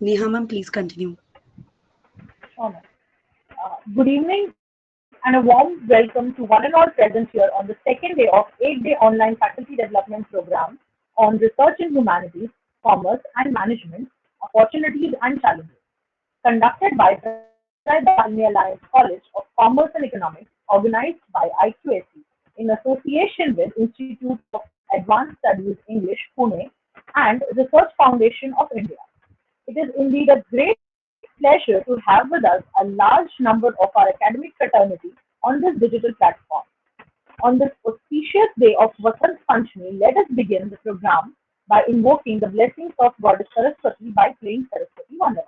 Neha ma'am, please continue. Sure, ma'am. Good evening and a warm welcome to one and all present here on the second day of 8-day online faculty development program on research in humanities, commerce and management, opportunities and challenges, conducted by Prahladrai Dalmia Alliance College of Commerce and Economics, organized by IQAC in association with Institute of Advanced Studies English, Pune, and Research Foundation of India. It is indeed a great pleasure to have with us a large number of our academic fraternity on this digital platform. On this auspicious day of Vasant Panchami, let us begin the program by invoking the blessings of Goddess Saraswati by playing Saraswati Vandana.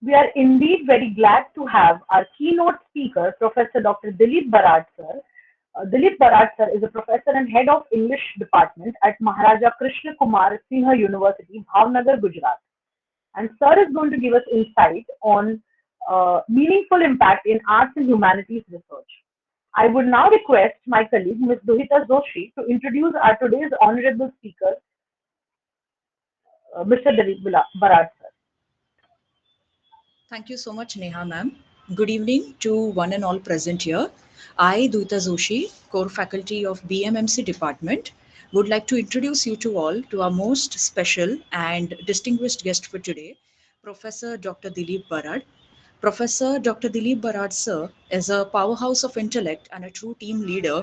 We are indeed very glad to have our keynote speaker, Professor Dr. Dilip Barad sir. Dilip Barad sir is a professor and head of English department at Maharaja Krishna Kumar Sinha University, Bhavnagar, Gujarat. And sir is going to give us insight on meaningful impact in arts and humanities research. I would now request my colleague, Ms. Duhita Joshi, to introduce our today's honorable speaker, Mr. Dilip Barad sir. Thank you so much, Neha ma'am. Good evening to one and all present here. I, Duita Zoshi, core faculty of BMMC department, would like to introduce you to all to our most special and distinguished guest for today, Professor Dr. Dilip Barad. Professor Dr. Dilip Barad sir is a powerhouse of intellect and a true team leader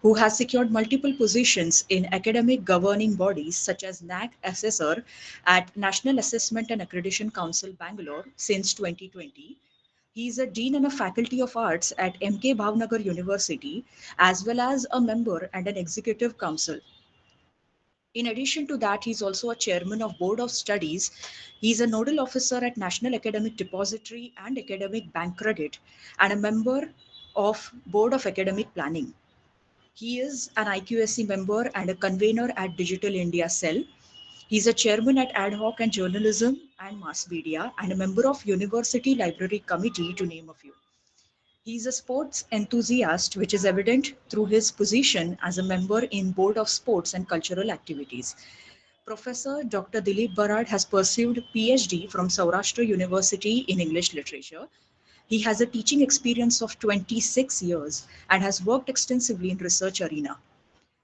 who has secured multiple positions in academic governing bodies such as NAC Assessor at National Assessment and Accreditation Council, Bangalore, since 2020. He is a Dean and a Faculty of Arts at MK Bhavnagar University, as well as a member and an Executive Council. In addition to that, he's also a chairman of Board of Studies. He's a nodal officer at National Academic Depository and Academic Bank Credit, and a member of Board of Academic Planning. He is an IQSC member and a convener at Digital India Cell. He's a chairman at Ad Hoc and Journalism and Mass Media and a member of University Library Committee, to name a few. He's a sports enthusiast, which is evident through his position as a member in Board of Sports and Cultural Activities. Professor Dr. Dilip Barad has pursued PhD from Saurashtra University in English Literature. He has a teaching experience of 26 years and has worked extensively in research arena.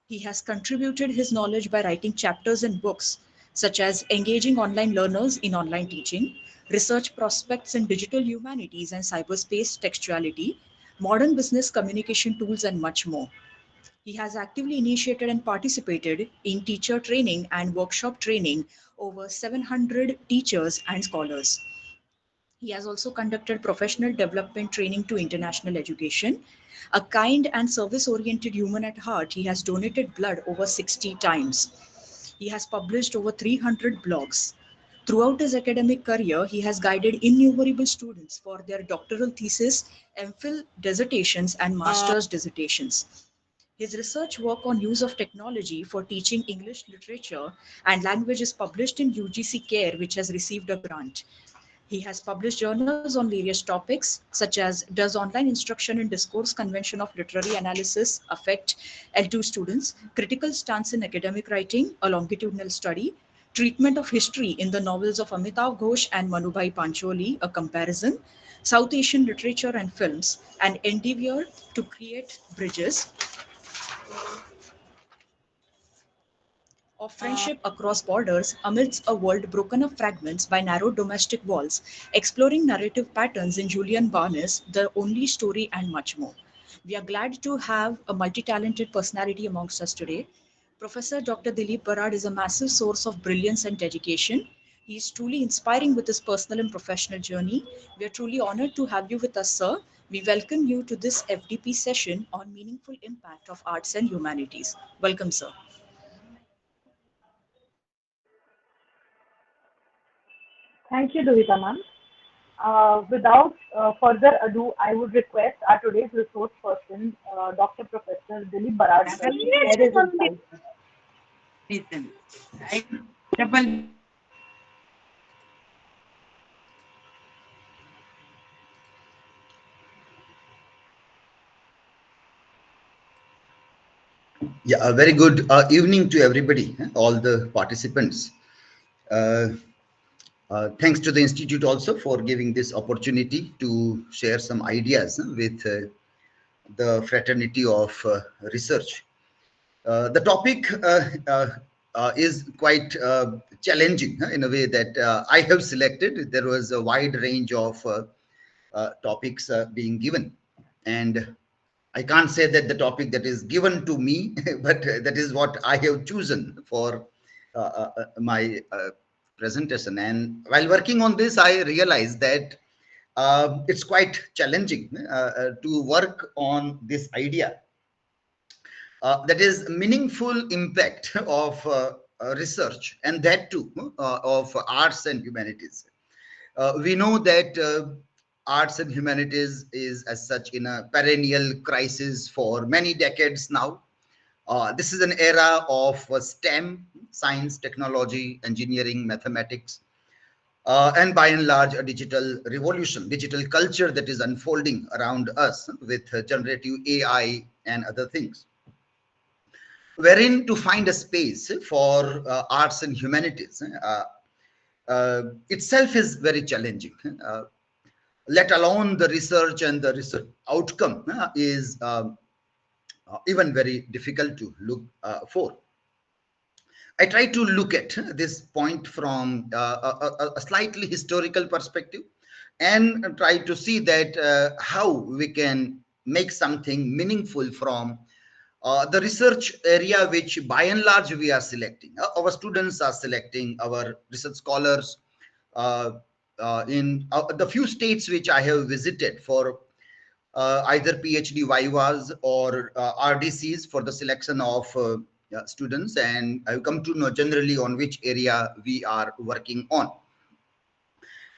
He has contributed his knowledge by writing chapters in books such as Engaging Online Learners in Online Teaching, Research Prospects in Digital Humanities and Cyberspace Textuality, Modern Business Communication Tools, and much more. He has actively initiated and participated in teacher training and workshop training over 700 teachers and scholars. He has also conducted professional development training to international education. A kind and service oriented human at heart, he has donated blood over 60 times. He has published over 300 blogs. Throughout his academic career, he has guided innumerable students for their doctoral thesis, MPhil dissertations, and master's dissertations. His research work on use of technology for teaching English literature and language is published in UGC CARE, which has received a grant. He has published journals on various topics, such as Does Online Instruction in Discourse Convention of Literary Analysis Affect L2 Students? Critical Stance in Academic Writing, a longitudinal study. Treatment of History in the Novels of Amitav Ghosh and Manubhai Pancholi, a comparison. South Asian Literature and Films, an endeavor to create bridges of friendship across borders amidst a world broken of fragments by narrow domestic walls, exploring narrative patterns in Julian Barnes, The Only Story, and much more. We are glad to have a multi talented personality amongst us today. Professor Dr. Dilip Barad is a massive source of brilliance and dedication. He is truly inspiring with his personal and professional journey. We are truly honored to have you with us, sir. We welcome you to this FDP session on meaningful impact of arts and humanities. Welcome, sir. Thank you, Duhita ma'am. Without further ado, I would request our today's resource person, Dr. Professor Dilip Barad sir, to share his insights. Yeah, a very good evening to everybody, all the participants. Uh, Thanks to the Institute also for giving this opportunity to share some ideas with the fraternity of research. The topic is quite challenging in a way that I have selected. There was a wide range of topics being given. And I can't say that the topic that is given to me, but that is what I have chosen for my presentation. And while working on this, I realized that it's quite challenging to work on this idea that is meaningful impact of research, and that too of arts and humanities. We know that arts and humanities is as such in a perennial crisis for many decades now. This is an era of STEM, science, technology, engineering, mathematics, and by and large a digital revolution, digital culture that is unfolding around us with generative AI and other things, wherein to find a space for arts and humanities itself is very challenging. Let alone the research and the research outcome is even very difficult to look for. I try to look at this point from a slightly historical perspective and try to see that how we can make something meaningful from the research area which by and large we are selecting. Our students are selecting, our research scholars uh, in the few states which I have visited for either PhD vivas or RDCs for the selection of students, and I've come to know generally on which area we are working on.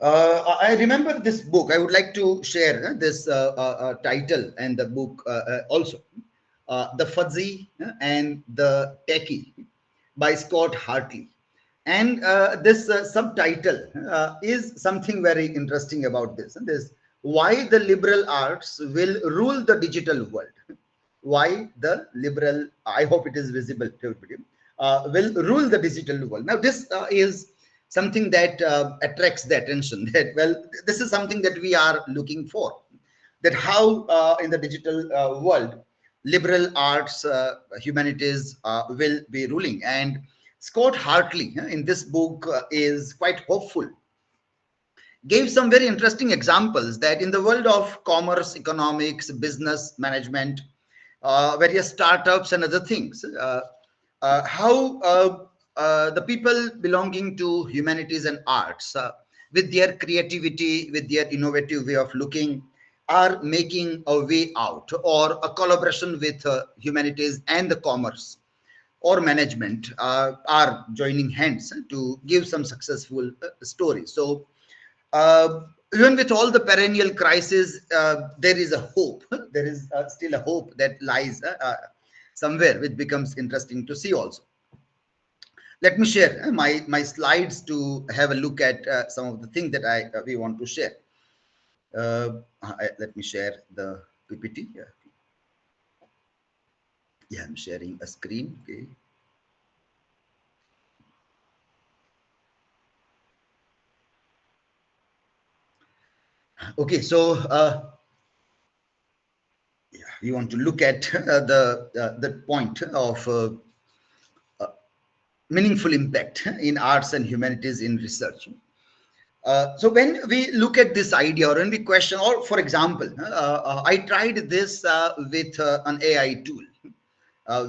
I remember this book. I would like to share this title and the book also. The Fuzzy and the Techie by Scott Hartley. And this subtitle is something very interesting about this. This why the liberal arts will rule the digital world. Why the liberal, I hope it is visible to everybody, will rule the digital world. Now, this is something that attracts the attention that, well, this is something that we are looking for, that how in the digital world liberal arts humanities will be ruling. And Scott Hartley in this book is quite hopeful, gave some very interesting examples that in the world of commerce, economics, business management, various startups and other things, how the people belonging to humanities and arts, with their creativity, with their innovative way of looking, are making a way out, or a collaboration with humanities and the commerce or management are joining hands to give some successful stories. So even with all the perennial crisis, there is a hope. There is still a hope that lies somewhere, which becomes interesting to see also. Let me share my slides to have a look at some of the things that we want to share. Let me share the PPT. Yeah, I'm sharing a screen. Okay. Okay, so yeah, we want to look at the point of meaningful impact in arts and humanities in research. So when we look at this idea, or when we question, or for example, I tried this with an AI tool,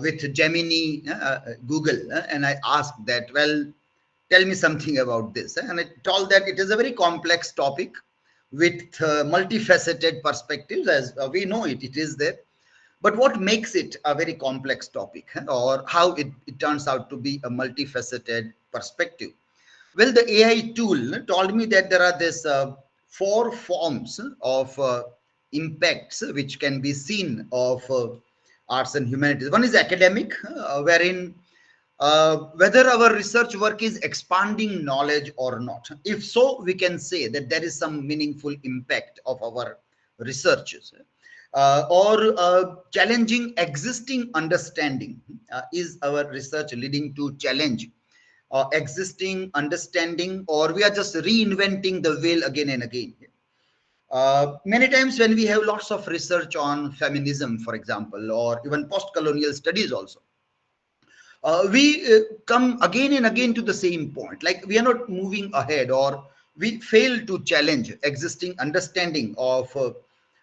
with Gemini, Google, and I asked that, well, tell me something about this. And it told that it is a very complex topic with multifaceted perspectives, as we know it, it is there. But what makes it a very complex topic, or how it turns out to be a multifaceted perspective? Well, the AI tool told me that there are this four forms of impacts which can be seen of arts and humanities. One is academic, wherein whether our research work is expanding knowledge or not. If so, we can say that there is some meaningful impact of our researches. or challenging existing understanding. Is our research leading to challenge existing understanding, or we are just reinventing the wheel again and again? Many times when we have lots of research on feminism, for example, or even post-colonial studies also, we come again and again to the same point, like we are not moving ahead, or we fail to challenge existing understanding of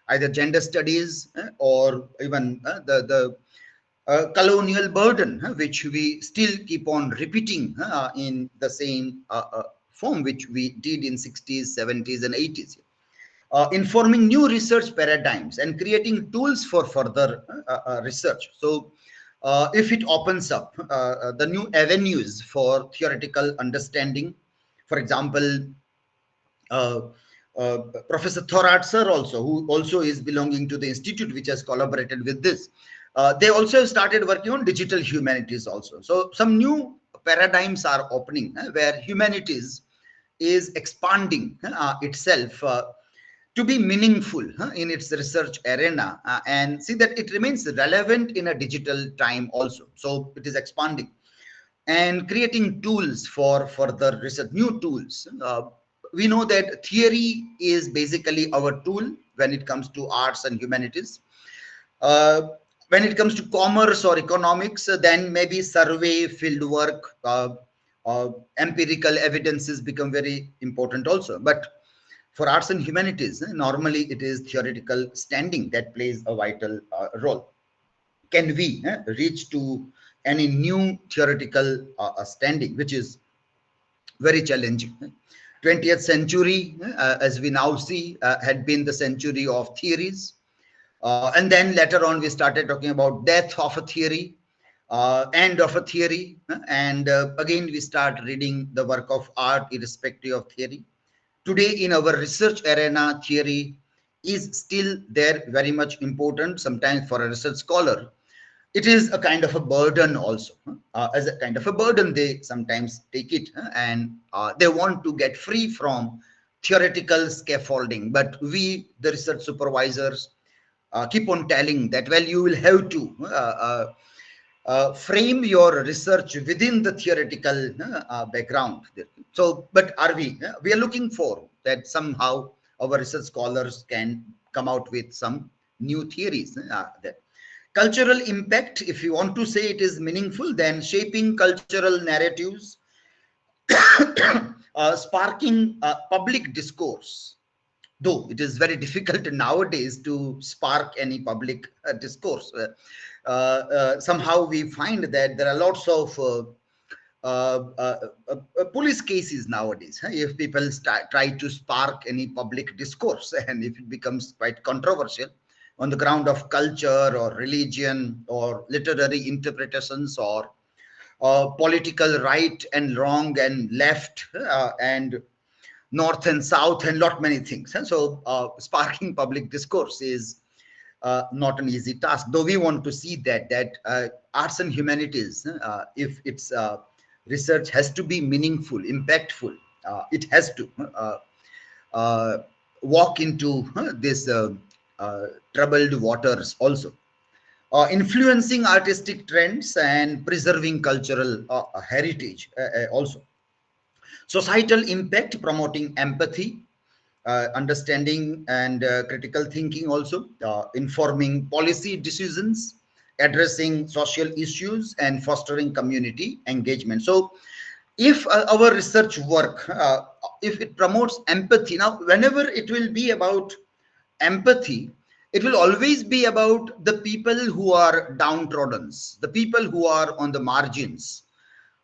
either gender studies or even colonial burden, which we still keep on repeating in the same form which we did in 60s, 70s, and 80s. Informing new research paradigms and creating tools for further research. So, if it opens up the new avenues for theoretical understanding, for example, uh, uh, Professor Thorat sir also, who also is belonging to the institute which has collaborated with this, they also have started working on digital humanities also. So some new paradigms are opening where humanities is expanding itself to be meaningful in its research arena, and see that it remains relevant in a digital time also. So it is expanding and creating tools for further research, new tools. We know that theory is basically our tool when it comes to arts and humanities. Uh, when it comes to commerce or economics, then maybe survey, field work, empirical evidences become very important also. But for arts and humanities, normally it is theoretical standing that plays a vital role. Can we reach to any new theoretical standing, which is very challenging? 20th century, as we now see, had been the century of theories. And then later on, we started talking about death of a theory, end of a theory. And again, we start reading the work of art irrespective of theory. Today, in our research arena, theory is still there, very much important. Sometimes for a research scholar, it is a kind of a burden also. As a kind of a burden, they sometimes take it, and they want to get free from theoretical scaffolding. But we, the research supervisors, keep on telling that, well, you will have to frame your research within the theoretical background. So, but are we? We are looking for that somehow our research scholars can come out with some new theories. That cultural impact, if you want to say it is meaningful, then shaping cultural narratives, sparking public discourse, though it is very difficult nowadays to spark any public discourse. Somehow we find that there are lots of police cases nowadays. If people try to spark any public discourse and if it becomes quite controversial on the ground of culture or religion or literary interpretations or political right and wrong and left and north and south and lot many things. And so sparking public discourse is not an easy task, though we want to see that arts and humanities, if its research has to be meaningful, impactful, it has to uh, walk into this troubled waters also, influencing artistic trends and preserving cultural heritage also. Societal impact, promoting empathy, understanding, and critical thinking, also informing policy decisions, addressing social issues, and fostering community engagement. So, if our research work, if it promotes empathy, now, whenever it will be about empathy, it will always be about the people who are downtrodden, the people who are on the margins,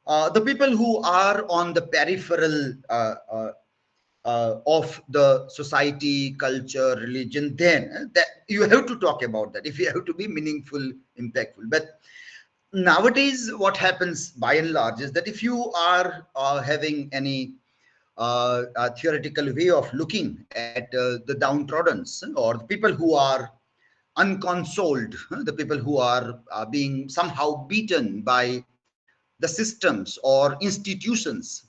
the people who are on the peripheral of the society, culture, religion. Then that you have to talk about that if you have to be meaningful, impactful. But nowadays, what happens by and large is that if you are having any theoretical way of looking at the downtrodden or the people who are unconsoled, the people who are being somehow beaten by the systems or institutions,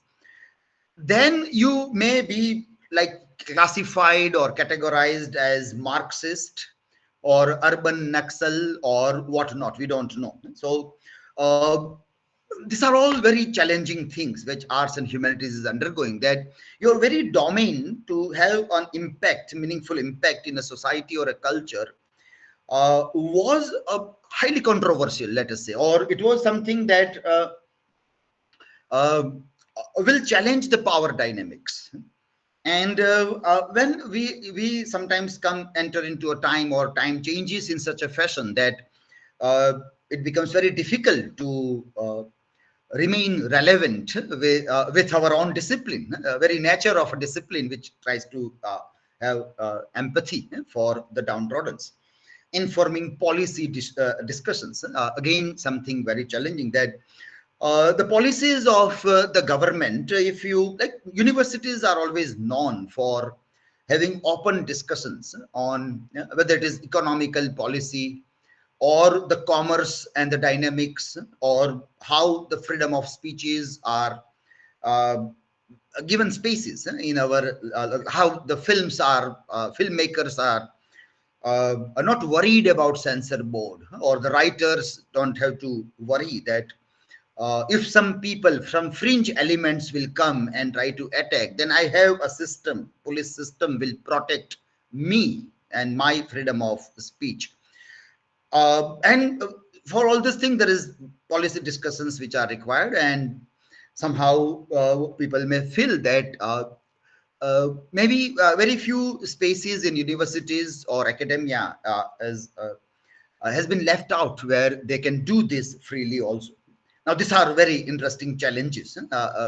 then you may be like classified or categorized as Marxist or urban Naxal or whatnot. We don't know. So uh, these are all very challenging things which arts and humanities is undergoing. That your very domain to have an impact, meaningful impact in a society or a culture, was highly controversial, let us say, or it was something that uh, will challenge the power dynamics. And when we sometimes come enter into a time, or time changes in such a fashion that uh, it becomes very difficult to remain relevant with our own discipline, very nature of a discipline which tries to have empathy for the downtrodden, informing policy discussions. Again, something very challenging, that the policies of the government, if you like, universities are always known for having open discussions on whether it is economical policy, or the commerce and the dynamics, or how the freedom of speeches are uh, given spaces in our how the films are filmmakers are not worried about censor board, or the writers don't have to worry that if some people from fringe elements will come and try to attack, then I have a system, police system will protect me and my freedom of speech. And for all this thing, there is policy discussions which are required, and somehow people may feel that maybe very few spaces in universities or academia has been left out where they can do this freely also. Now, these are very interesting challenges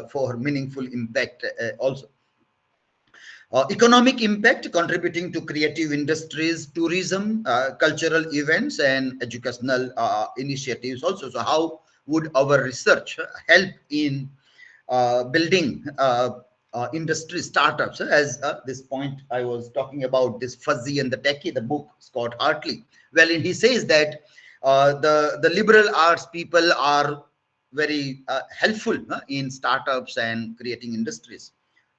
for meaningful impact also. Economic impact, contributing to creative industries, tourism, cultural events, and educational initiatives also. So, how would our research help in building industry startups? As this point I was talking about, this fuzzy and the techie, the book Scott Hartley. Well, he says that the liberal arts people are very helpful in startups and creating industries,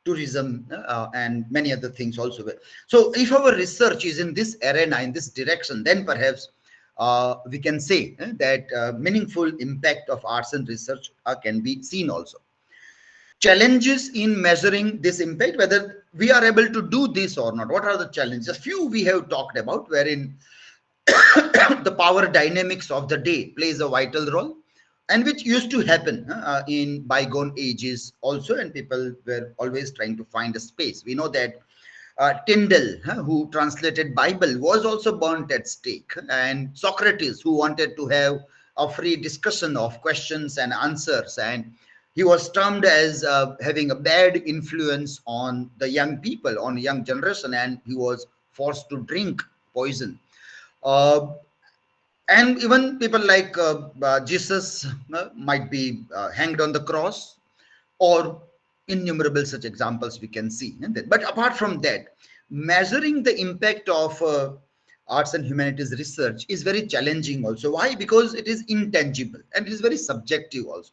tourism, and many other things also. So if our research is in this arena, in this direction, then perhaps we can say that meaningful impact of arts and research can be seen also. Challenges in measuring this impact, whether we are able to do this or not. What are the challenges? A few we have talked about, wherein the power dynamics of the day plays a vital role, and which used to happen in bygone ages also, and people were always trying to find a space. We know that Tyndall, who translated Bible, was also burnt at stake, and Socrates, who wanted to have a free discussion of questions and answers, and he was termed as having a bad influence on the young people, on young generation, and he was forced to drink poison. Uh, and even people like Jesus might be hanged on the cross, or innumerable such examples we can see. But apart from that, measuring the impact of arts and humanities research is very challenging also. Why? Because it is intangible and it is very subjective also.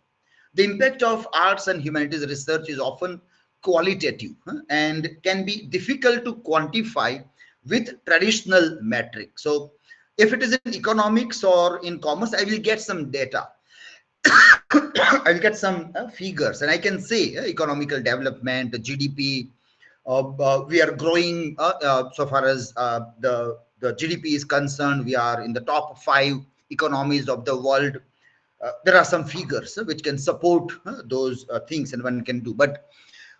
The impact of arts and humanities research is often qualitative and can be difficult to quantify with traditional metrics. So if it is in economics or in commerce, I will get some data. I'll get some figures, and I can say economical development, the GDP. We are growing so far as the GDP is concerned. We are in the top 5 economies of the world. There are some figures which can support those things, and one can do. But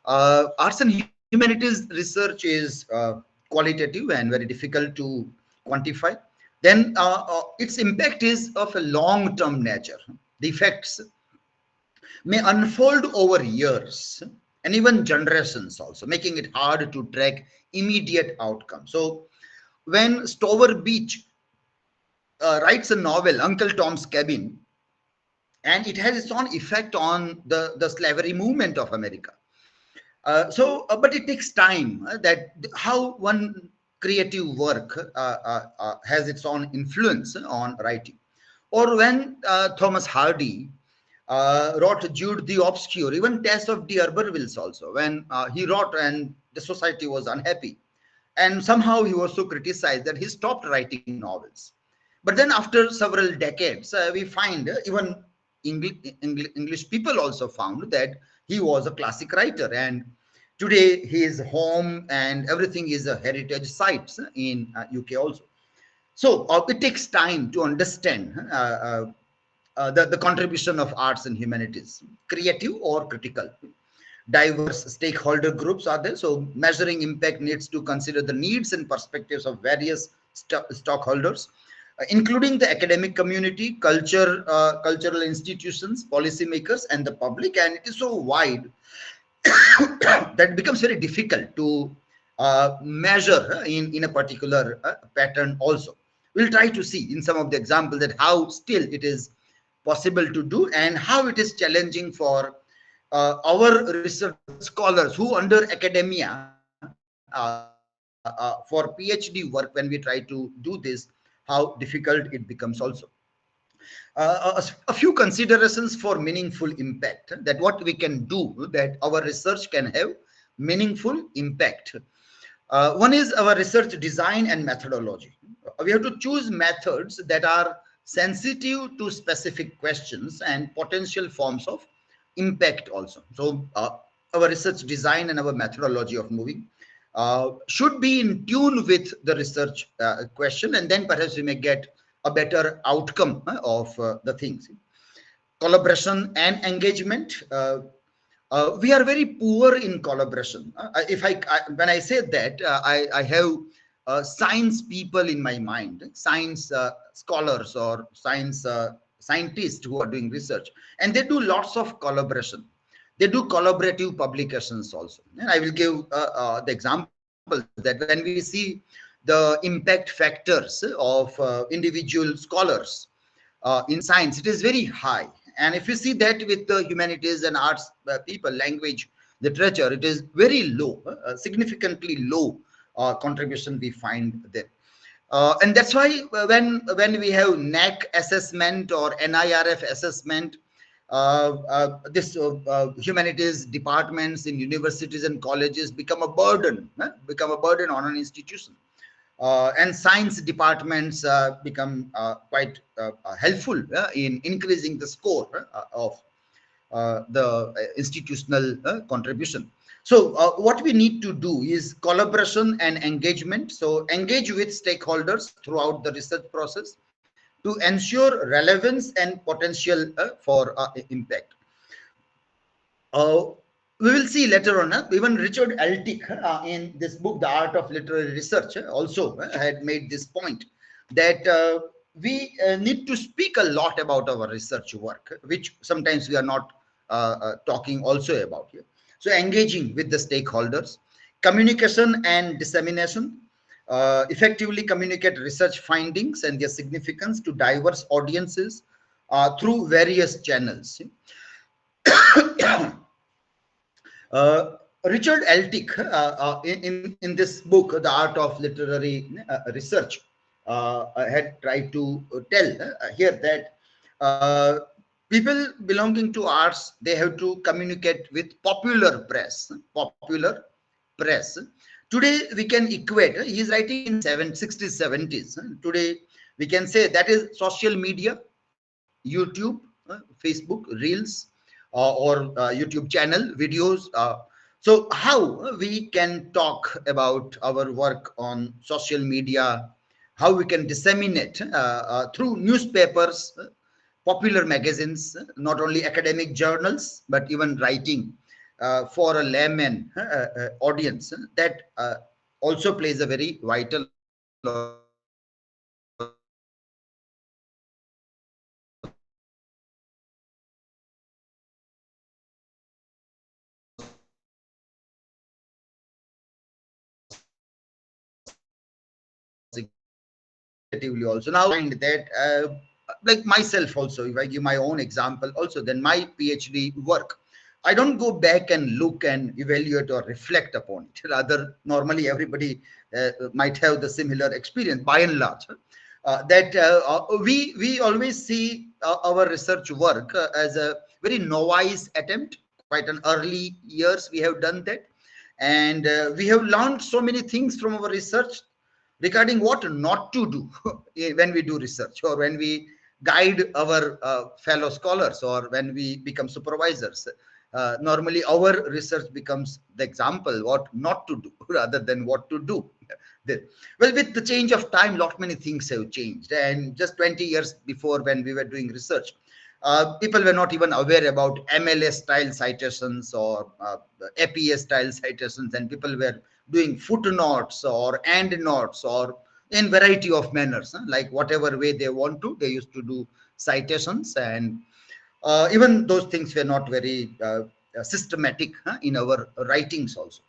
arts and humanities research is qualitative and very difficult to quantify. Then its impact is of a long-term nature. The effects may unfold over years and even generations also, making it hard to track immediate outcomes. So when Stover Beach writes a novel, Uncle Tom's Cabin, and it has its own effect on the slavery movement of America. But it takes time that how one creative work has its own influence on writing. Or when Thomas Hardy wrote Jude the Obscure, even Tess of the D'Urbervilles also, when he wrote and the society was unhappy. And somehow he was so criticized that he stopped writing novels. But then after several decades, we find even English people also found that he was a classic writer. And today his home and everything is a heritage sites in UK also. So it takes time to understand the contribution of arts and humanities, creative or critical. Diverse stakeholder groups are there. So measuring impact needs to consider the needs and perspectives of various stockholders, including the academic community, cultural institutions, policymakers, and the public. And it is so wide that it becomes very difficult to measure in a particular pattern also. We'll try to see in some of the examples that how still it is possible to do and how it is challenging for our research scholars who under academia for PhD work, when we try to do this, how difficult it becomes also. A few considerations for meaningful impact, that what we can do that our research can have meaningful impact. One is our research design and methodology. We have to choose methods that are sensitive to specific questions and potential forms of impact also. So our research design and our methodology of moving should be in tune with the research question, and then perhaps we may get a better outcome of the things. Collaboration and engagement. We are very poor in collaboration. If when I say that, I have science people in my mind, science scholars or science scientists who are doing research, and they do lots of collaboration. They do collaborative publications also. And I will give the examples that when we see the impact factors of individual scholars in science, it is very high. And if you see that with the humanities and arts people, language, literature, it is very low, significantly low contribution we find there. And that's why when we have NAC assessment or NIRF assessment, this humanities departments in universities and colleges become a burden on an institution. And science departments become quite helpful in increasing the score of the institutional contribution. So what we need to do is collaboration and engagement. So engage with stakeholders throughout the research process to ensure relevance and potential for impact. Uh, we will see later on. Even Richard Altick, in this book, The Art of Literary Research, also had made this point that we need to speak a lot about our research work, which sometimes we are not talking also about here. So engaging with the stakeholders, communication and dissemination, effectively communicate research findings and their significance to diverse audiences through various channels. Richard Altick, in this book, The Art of Literary Research, had tried to tell here that people belonging to arts, they have to communicate with popular press. Popular press. Today, we can equate, he is writing in 60s, 70s. Today, we can say that is social media, YouTube, Facebook, Reels, or YouTube channel, videos. So how we can talk about our work on social media, how we can disseminate through newspapers, popular magazines, not only academic journals, but even writing for a layman audience. That also plays a very vital or significant role in qualitatively also. Now find that like myself also, if I give my own example also, then my PhD work, I don't go back and look and evaluate or reflect upon it. Rather, normally everybody might have the similar experience by and large. That we always see our research work as a very novice attempt. Quite an early years we have done that, And we have learned so many things from our research regarding what not to do when we do research, or when we guide our fellow scholars, or when we become supervisors. Normally our research becomes the example what not to do rather than what to do. Well, with the change of time, lot many things have changed. And just 20 years before, when we were doing research, people were not even aware about MLS style citations, or APA style citations, and people were doing footnotes or endnotes, or in variety of manners, like whatever way they want to, they used to do citations. And even those things were not very systematic in our writings also.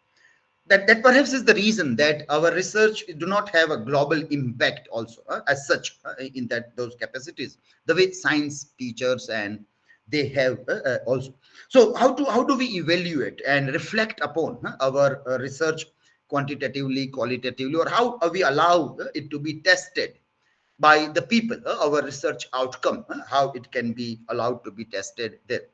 That perhaps is the reason that our research do not have a global impact also, as such, in that those capacities, the way science teachers and they have also. So how do we evaluate and reflect upon our research, quantitatively, qualitatively, or how we allow it to be tested by the people, our research outcome, how it can be allowed to be tested there?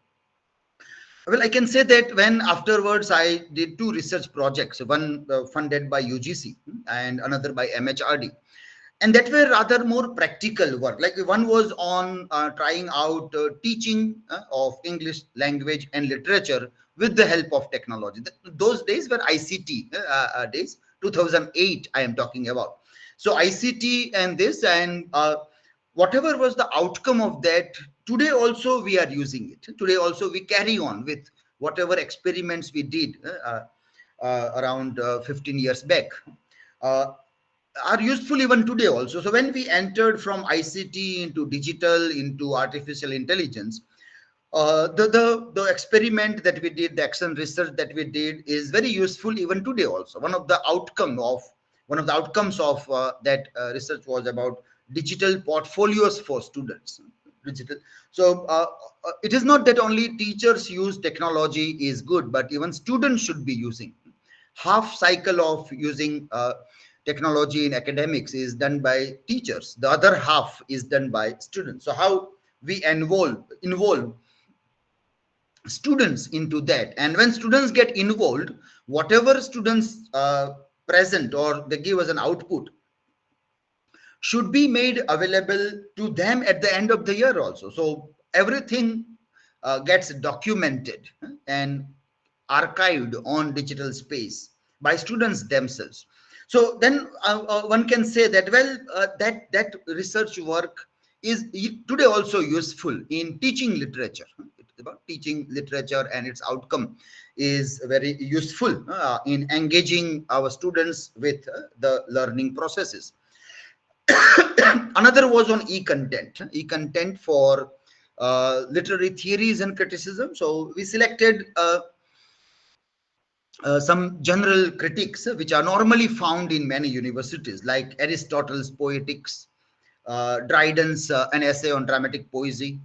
Well, I can say that when afterwards I did two research projects, one funded by UGC and another by MHRD, and that were rather more practical work. Like one was on trying out teaching of English language and literature with the help of technology. Those days were ICT days, 2008 I am talking about. So ICT and this, and whatever was the outcome of that, today also we are using it. Today also we carry on with whatever experiments we did around 15 years back. Uh, are useful even today also. So when we entered from ICT into digital, into artificial intelligence, the experiment that we did, the action research that we did, is very useful even today also. One of the outcomes of that research was about digital portfolios for students. Digital. So it is not that only teachers use technology is good, but even students should be using. Half cycle of using technology in academics is done by teachers. The other half is done by students. So how we involve students into that, and when students get involved, whatever students present or they give as an output should be made available to them at the end of the year also. So everything gets documented and archived on digital space by students themselves. So then one can say that, well, that research work is today also useful in teaching literature. It's about teaching literature, and its outcome is very useful in engaging our students with the learning processes. Another was on e-content for literary theories and criticism. So we selected some general critiques which are normally found in many universities, like Aristotle's Poetics, Dryden's An Essay on Dramatic Poesy,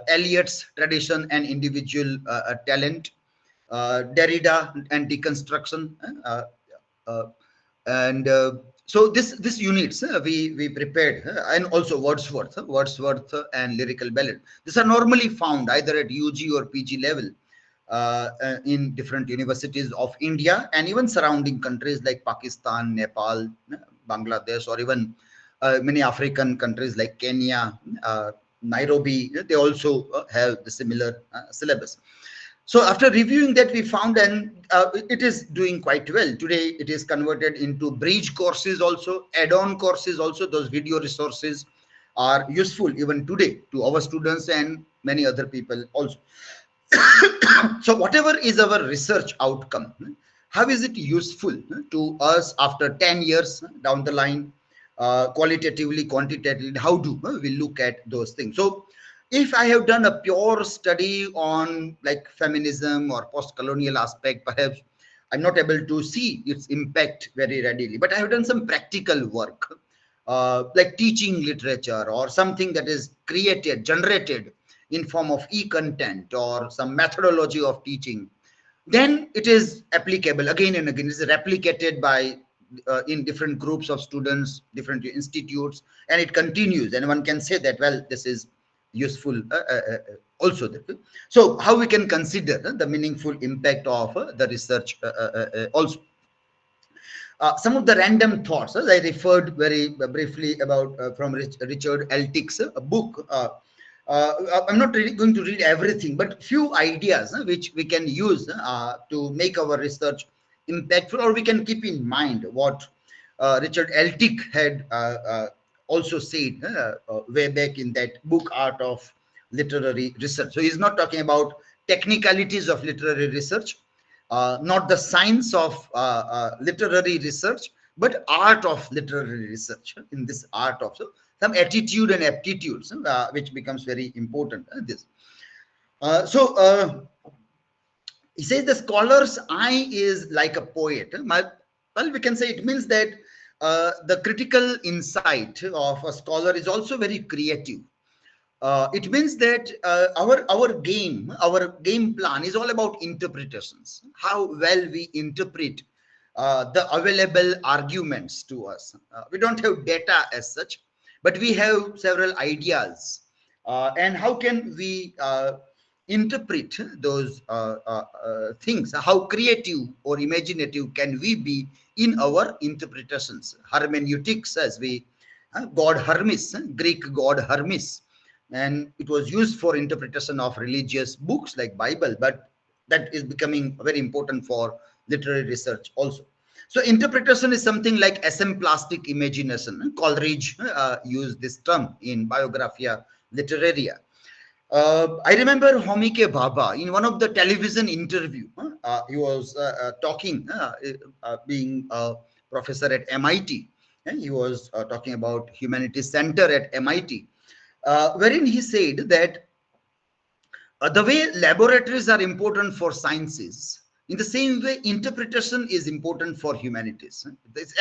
Eliot's Tradition and Individual Talent, Derrida and Deconstruction, uh, and so this units we prepared, and also Wordsworth and Lyrical Ballad. These are normally found either at UG or PG level in different universities of India and even surrounding countries like Pakistan, Nepal, Bangladesh, or even many African countries like Kenya, Nairobi. They also have the similar syllabus. So after reviewing that, we found, and it is doing quite well. Today, it is converted into bridge courses also, add-on courses also. Those video resources are useful even today to our students and many other people also. So whatever is our research outcome, how is it useful to us after 10 years down the line, qualitatively, quantitatively? How do we look at those things? So if I have done a pure study on like feminism or post-colonial aspect, perhaps I'm not able to see its impact very readily, but I have done some practical work, like teaching literature or something that is generated in form of e-content or some methodology of teaching. Then it is applicable again and again. It is replicated by in different groups of students, different institutes, and it continues. And one can say that, well, this is useful also there. So how we can consider the meaningful impact of the research also. Some of the random thoughts I referred very briefly about from Richard Eltick's book. I'm not really going to read everything, but few ideas which we can use to make our research impactful, or we can keep in mind what Richard Eltick had also said way back in that book, Art of Literary Research. So he's not talking about technicalities of literary research, not the science of literary research, but art of literary research. In this art of, so some attitude and aptitudes, which becomes very important. This. He says the scholar's eye is like a poet. Well, we can say it means that the critical insight of a scholar is also very creative. It means that our game plan is all about interpretations. How well we interpret the available arguments to us. We don't have data as such, but we have several ideas. And how can we interpret those things? How creative or imaginative can we be in our interpretations? Hermeneutics, as we god Hermes, Greek god Hermes, and it was used for interpretation of religious books like Bible, but that is becoming very important for literary research also. So interpretation is something like asemplastic imagination. Coleridge used this term in Biographia Literaria. I remember Homike Bhabha in one of the television interview. He was talking, being a professor at MIT, and he was talking about Humanities Center at MIT, wherein he said that the way laboratories are important for sciences, in the same way, interpretation is important for humanities.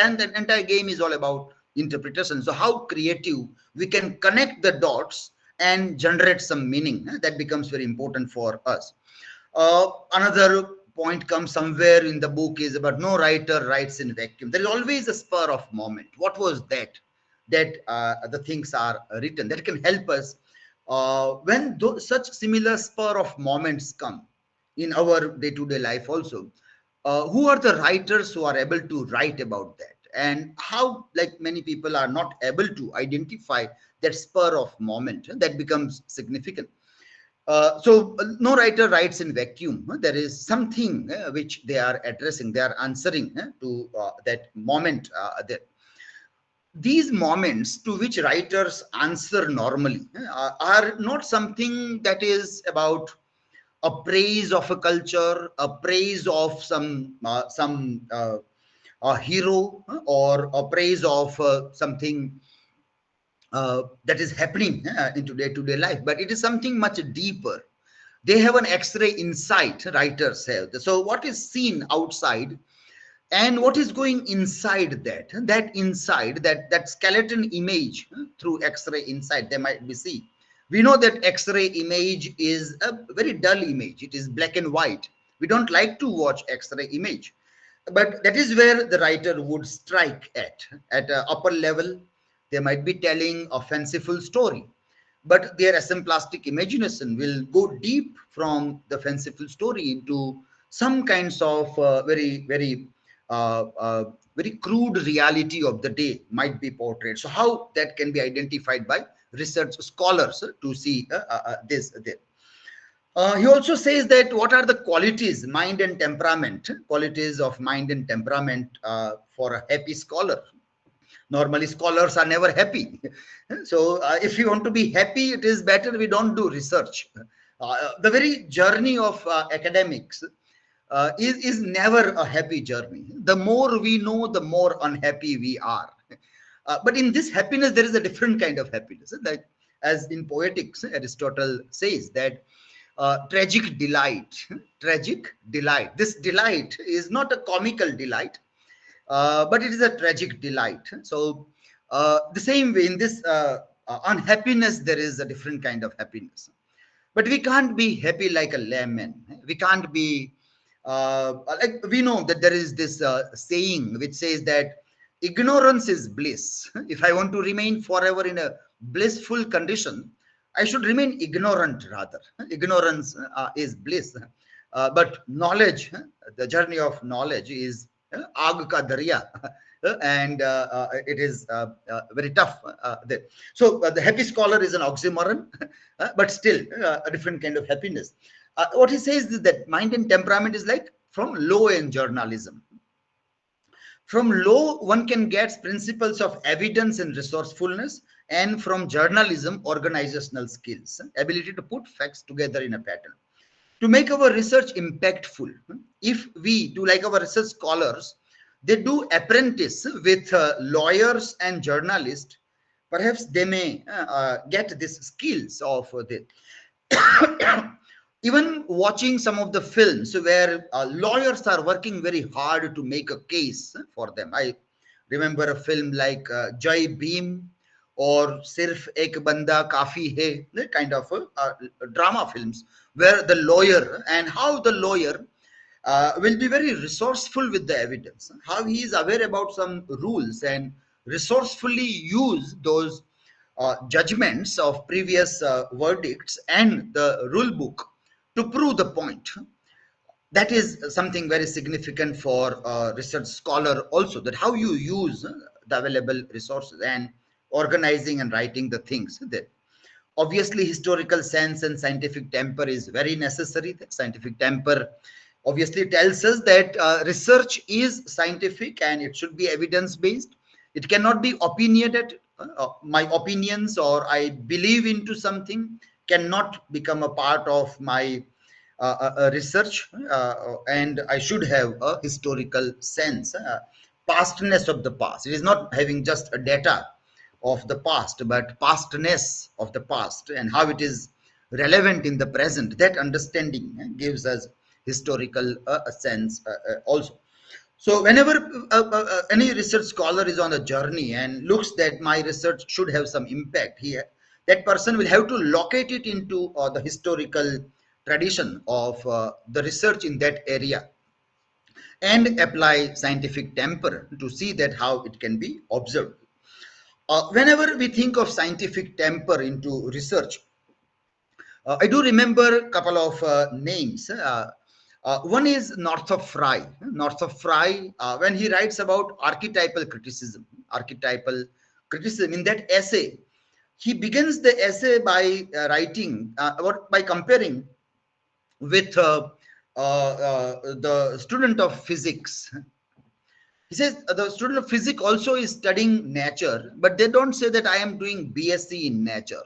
And the entire game is all about interpretation. So how creative we can connect the dots and generate some meaning, that becomes very important for us. Another point comes somewhere in the book is about no writer writes in vacuum. There is always a spur of moment. What was that? That the things are written that can help us when such similar spur of moments come in our day-to-day life also. Who are the writers who are able to write about that, and how, like, many people are not able to identify that spur of moment, that becomes significant. No writer writes in vacuum. There is something which they are addressing, they are answering to that moment there. These moments to which writers answer normally are not something that is about a praise of a culture, a praise of some a hero, or a praise of something that is happening into day-to-day life, but it is something much deeper. They have an X-ray insight, writers have. So what is seen outside and what is going inside that inside, that skeleton image through X-ray insight, they might be seen. We know that X-ray image is a very dull image. It is black and white. We don't like to watch X-ray image, but that is where the writer would strike at a upper level. They might be telling a fanciful story, but their asemplastic imagination will go deep from the fanciful story into some kinds of very crude reality of the day might be portrayed. So how that can be identified by research scholars to see this there. He also says that what are the qualities, mind and temperament, qualities of mind and temperament for a happy scholar. Normally scholars are never happy. So if you want to be happy, it is better we don't do research. The very journey of academics is never a happy journey. The more we know, the more unhappy we are. But in this happiness, there is a different kind of happiness. Like, as in poetics, Aristotle says that tragic delight, tragic delight. This delight is not a comical delight, but it is a tragic delight. So the same way in this unhappiness, there is a different kind of happiness. But we can't be happy like a layman. We can't be like, we know that there is this saying which says that ignorance is bliss. If I want to remain forever in a blissful condition, I should remain ignorant rather. Ignorance is bliss. But knowledge, the journey of knowledge is aag ka darya. And it is very tough there. So the happy scholar is an oxymoron, but still a different kind of happiness. What he says is that mind and temperament is like from low end journalism. From law, one can get principles of evidence and resourcefulness, and from journalism, organizational skills, ability to put facts together in a pattern. To make our research impactful, if we, to like our research scholars, they do apprentice with lawyers and journalists, perhaps they may get these skills of the even watching some of the films where lawyers are working very hard to make a case for them. I remember a film like Jai Bhim or Sirf Ek Banda Kafi Hai, the kind of drama films where the lawyer and how the lawyer will be very resourceful with the evidence, how he is aware about some rules and resourcefully use those judgments of previous verdicts and the rule book to prove the point. That is something very significant for a research scholar also, that how you use the available resources and organizing and writing the things there. Obviously historical sense and scientific temper is very necessary. The scientific temper obviously tells us that research is scientific and it should be evidence based. It cannot be opinionated. My opinions or I believe into something cannot become a part of my research, and I should have a historical sense, pastness of the past. It is not having just a data of the past, but pastness of the past and how it is relevant in the present. That understanding gives us historical sense also. So whenever any research scholar is on a journey and looks that my research should have some impact here, that person will have to locate it into the historical tradition of the research in that area and apply scientific temper to see that how it can be observed. Whenever we think of scientific temper into research, I do remember a couple of names. One is Northrop Frye. Northrop Frye, when he writes about archetypal criticism in that essay, he begins the essay by writing, by comparing with the student of physics. He says the student of physics also is studying nature, but they don't say that I am doing BSc in nature.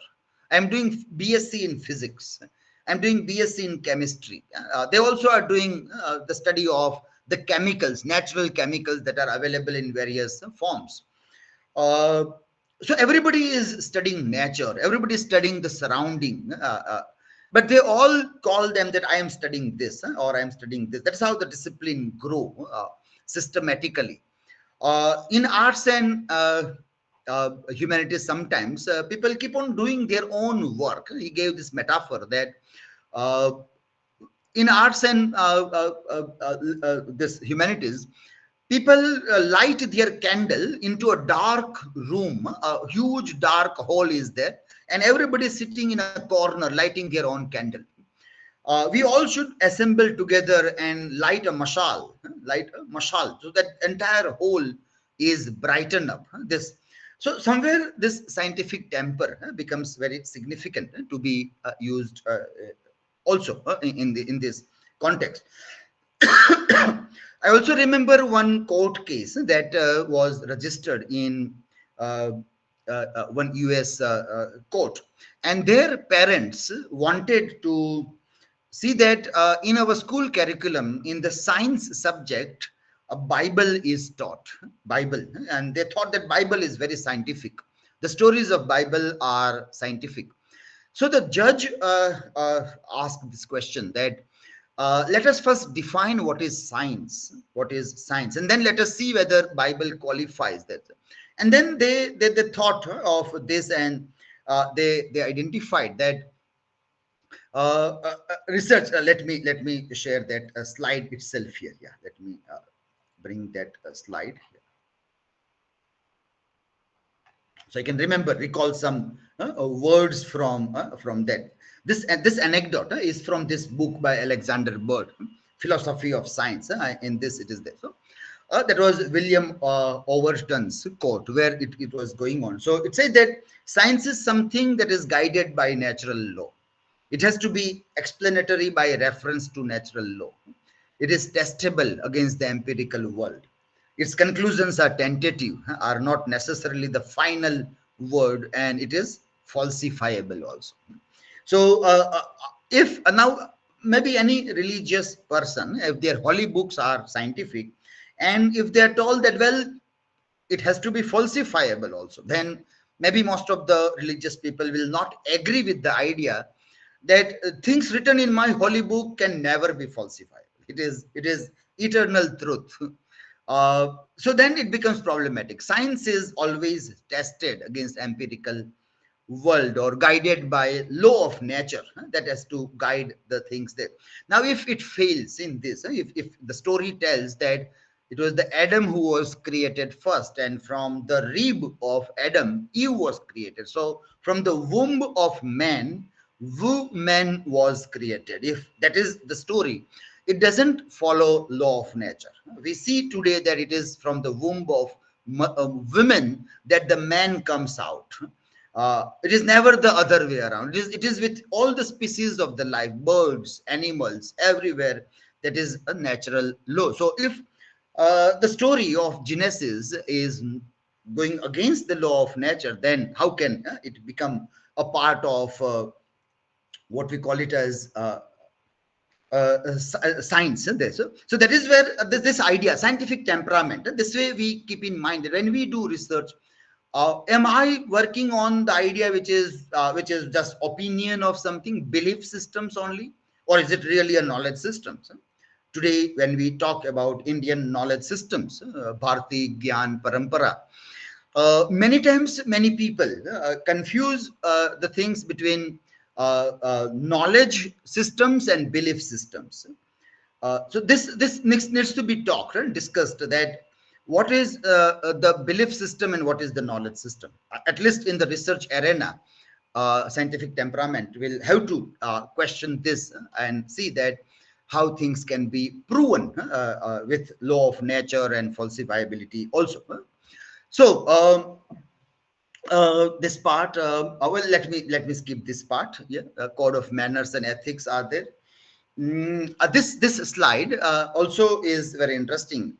I am doing BSc in physics. I'm doing BSc in chemistry. They also are doing the study of the chemicals, natural chemicals that are available in various forms. Uh, so everybody is studying nature. Everybody is studying the surrounding. But they all call them that I am studying this or I am studying this. That's how the discipline grow systematically. In arts and humanities, sometimes people keep on doing their own work. He gave this metaphor that uh, in arts and this humanities, people light their candle into a dark room. A huge dark hole is there, and everybody is sitting in a corner lighting their own candle. We all should assemble together and light a mashal, so that entire hole is brightened up. This, so somewhere this scientific temper becomes very significant to be used also in this context. I also remember one court case that was registered in one US court, and their parents wanted to see that in our school curriculum, in the science subject, a Bible is taught. Bible, and they thought that Bible is very scientific. The stories of Bible are scientific. So the judge asked this question that let us first define what is science, and then let us see whether Bible qualifies that. And then they thought of this, and they identified that research. Let me share that slide itself here. Yeah, let me bring that slide here. So I can recall some words from that. This anecdote is from this book by Alexander Bird, Philosophy of Science. In this, it is there. So that was William Overton's quote, where it was going on. So it said that science is something that is guided by natural law. It has to be explanatory by reference to natural law. It is testable against the empirical world. Its conclusions are tentative, are not necessarily the final word, and it is falsifiable also. So, if now maybe any religious person, if their holy books are scientific, and if they are told that, well, it has to be falsifiable also, then maybe most of the religious people will not agree with the idea that things written in my holy book can never be falsifiable. It is eternal truth. So then it becomes problematic. Science is always tested against empirical world or guided by law of nature, that has to guide the things there. Now if it fails in this, if the story tells that it was the Adam who was created first, and from the rib of Adam Eve was created, so from the womb of man woman was created, if that is the story, it doesn't follow law of nature. We see today that it is from the womb of women that the man comes out. It is never the other way around. It is with all the species of the life, birds, animals, everywhere. That is a natural law. So if the story of Genesis is going against the law of nature, then how can it become a part of what we call it as science? So that is where this idea, scientific temperament, this way we keep in mind that when we do research, am I working on the idea which is just opinion of something, belief systems only, or is it really a knowledge system? So today, when we talk about Indian knowledge systems, Bharati Gyan Parampara, many times many people confuse the things between knowledge systems and belief systems. So this needs to be talked and discussed, that what is the belief system and what is the knowledge system. At least in the research arena, scientific temperament will have to question this and see that how things can be proven with law of nature and falsifiability also. So this part, well, let me skip this part. Yeah, code of manners and ethics are there. This slide also is very interesting.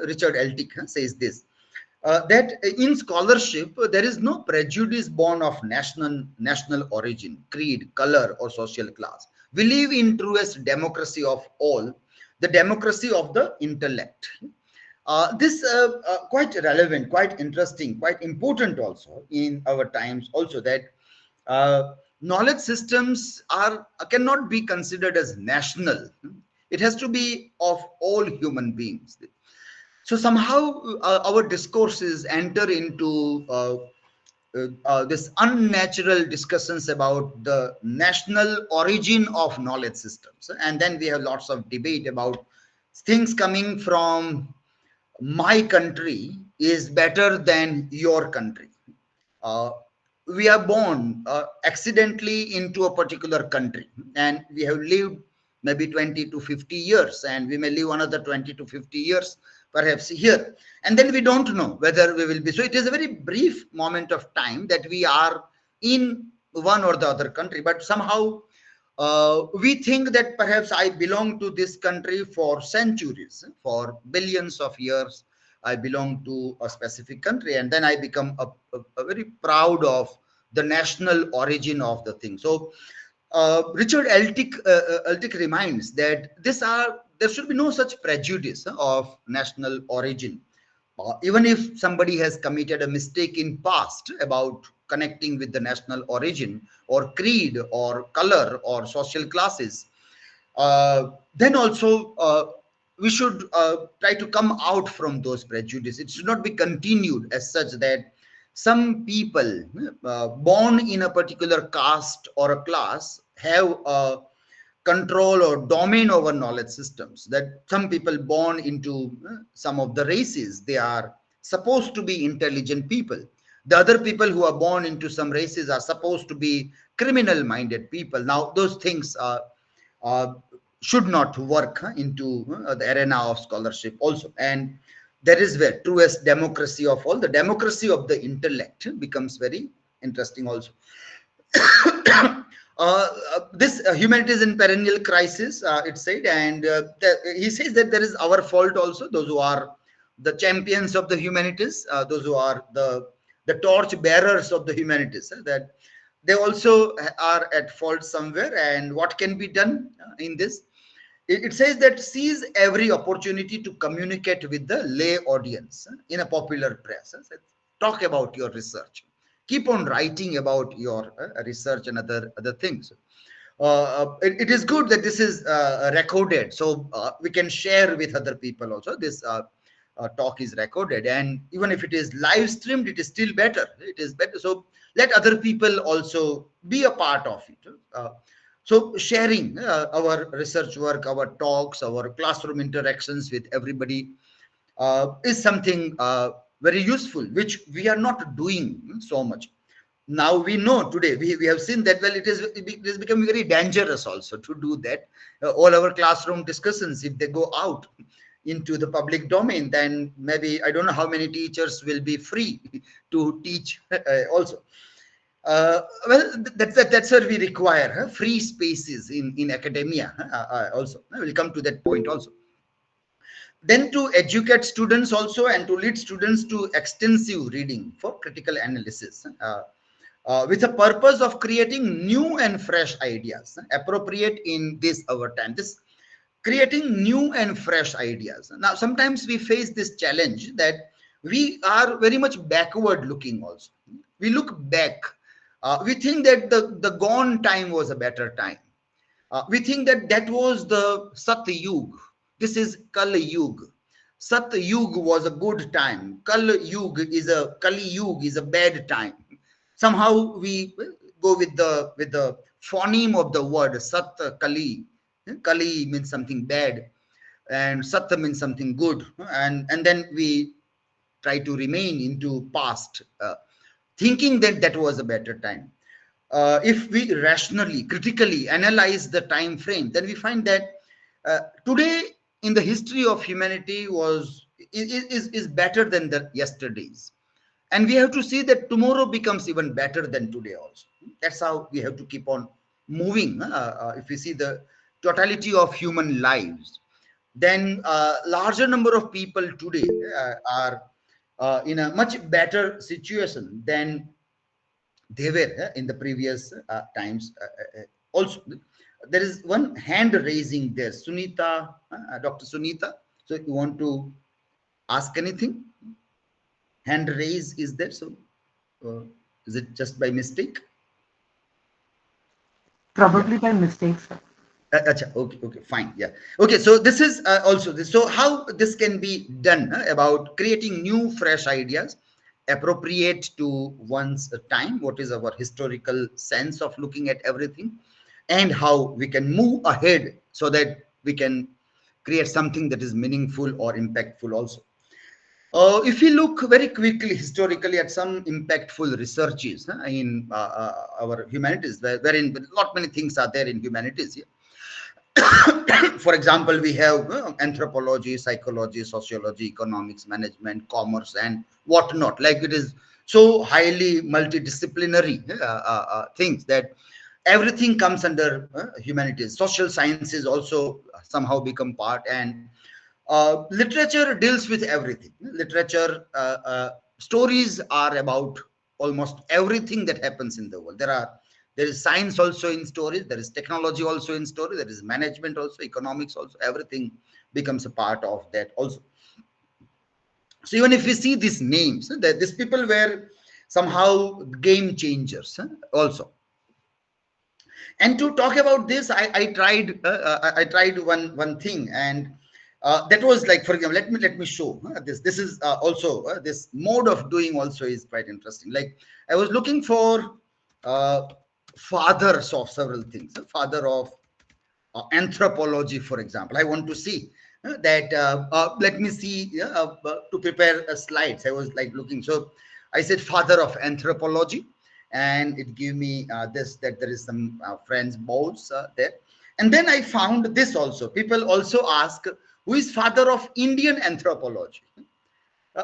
Richard Eltick says this, that in scholarship there is no prejudice born of national origin, creed, color, or social class. We live in truest democracy of all, the democracy of the intellect. This quite relevant, quite interesting, quite important also in our times also, that knowledge systems are cannot be considered as national. It has to be of all human beings. So somehow our discourses enter into this unnatural discussions about the national origin of knowledge systems, and then we have lots of debate about things coming from my country is better than your country. Uh, we are born accidentally into a particular country, and we have lived maybe 20 to 50 years, and we may live another 20 to 50 years perhaps here, and then we don't know whether we will be. So it is a very brief moment of time that we are in one or the other country, but somehow we think that perhaps I belong to this country for centuries, for billions of years. I belong to a specific country, and then I become a very proud of the national origin of the thing. So Richard Eltick reminds that there should be no such prejudice of national origin. Even if somebody has committed a mistake in past about connecting with the national origin or creed or color or social classes, then also we should try to come out from those prejudices. It should not be continued as such that some people born in a particular caste or a class have control or domain over knowledge systems, that some people born into some of the races, they are supposed to be intelligent people, The other people who are born into some races are supposed to be criminal minded people. Now those things uh, should not work into the arena of scholarship also. And that is where truest democracy of all, the democracy of the intellect, becomes very interesting also. This humanities in perennial crisis, it said, and he says that there is our fault also. Those who are the champions of the humanities, those who are the torch bearers of the humanities, that they also are at fault somewhere. And what can be done in this? It says that seize every opportunity to communicate with the lay audience in a popular press. Talk about your research. Keep on writing about your research and other things. It is good that this is recorded, so we can share with other people also. This talk is recorded, and even if it is live streamed, it is still better. It is better. So let other people also be a part of it. So sharing our research work, our talks, our classroom interactions with everybody is something very useful, which we are not doing so much. Now we know today, we have seen that, well, it is becoming very dangerous also to do that. All our classroom discussions, if they go out into the public domain, then maybe I don't know how many teachers will be free to teach also. Well, that's what we require, free spaces in academia also. I will come to that point also. Then to educate students also, and to lead students to extensive reading for critical analysis, with a purpose of creating new and fresh ideas appropriate in this our time. This creating new and fresh ideas. Now sometimes we face this challenge that we are very much backward looking also. We look back. We think that the gone time was a better time. We think that that was the Sat Yug. This is Kali Yug. Sat Yug was a good time. Kali Yug is a bad time. Somehow we go with the phoneme of the word Sat Kali. Kali means something bad, and Sat means something good, and then we try to remain into past, thinking that that was a better time. If we rationally, critically analyze the time frame, then we find that today in the history of humanity is better than the yesterdays, and we have to see that tomorrow becomes even better than today also. That's how we have to keep on moving. If we see the totality of human lives, then larger number of people today are in a much better situation than they were in the previous times also. There is one hand raising there, Sunita, Dr. Sunita. So if you want to ask anything, hand raise is there. So uh, is it just by mistake? Yeah. Probably by mistake, sir. Acha, okay, fine. Yeah. Okay, so this is also this. So how this can be done about creating new, fresh ideas appropriate to one's time, what is our historical sense of looking at everything, and how we can move ahead so that we can create something that is meaningful or impactful also. If we look very quickly historically at some impactful researches in our humanities, wherein a lot many things are there in humanities here. For example, we have anthropology, psychology, sociology, economics, management, commerce, and whatnot. Like it is so highly multidisciplinary things that everything comes under humanities. Social sciences also somehow become part, and literature deals with everything. Literature stories are about almost everything that happens in the world. There is science also in stories, there is technology also in stories, there is management also, economics also, everything becomes a part of that also. So even if we see these names, that these people were somehow game changers also. And to talk about this, I tried one thing, and that was like, for example, let me show this is also this mode of doing also is quite interesting. Like I was looking for uh, fathers of several things, father of anthropology, for example. I want to see that let me see to prepare slides. I was like looking. So I said father of anthropology, and it gave me this, that there is some friends boards there. And then I found this also. People also ask, who is father of Indian anthropology?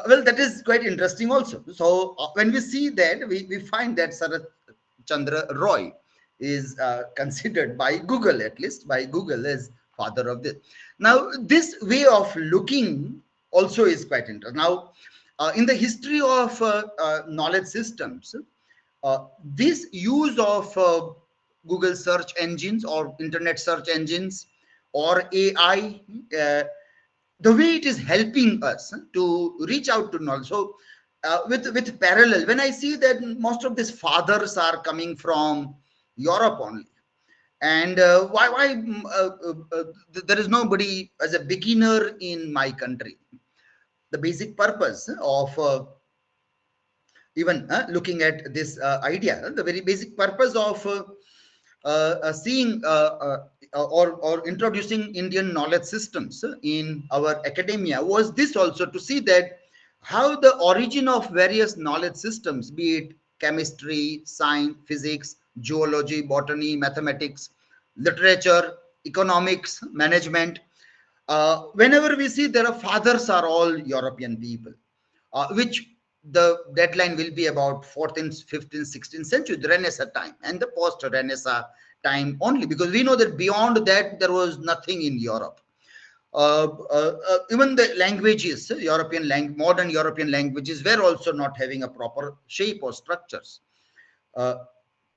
Well, that is quite interesting also. So when we see that, we find that Sarath Chandra Roy is considered by Google, at least by Google, as father of this. Now, this way of looking also is quite interesting. Now, in the history of knowledge systems, this use of Google search engines or internet search engines or AI, the way it is helping us to reach out to knowledge. So, with parallel, when I see that most of these fathers are coming from Europe only, and there is nobody as a beginner in my country. The basic purpose of even looking at this idea, the very basic purpose of seeing or introducing Indian knowledge systems in our academia was this also, to see that how the origin of various knowledge systems, be it chemistry, science, physics, geology, botany, mathematics, literature, economics, management, whenever we see there are fathers are all European people, which the deadline will be about 14th, 15th, 16th century, the Renaissance time, and the post-Renaissance time only, because we know that beyond that there was nothing in Europe. Even the languages, modern European languages were also not having a proper shape or structures. Uh,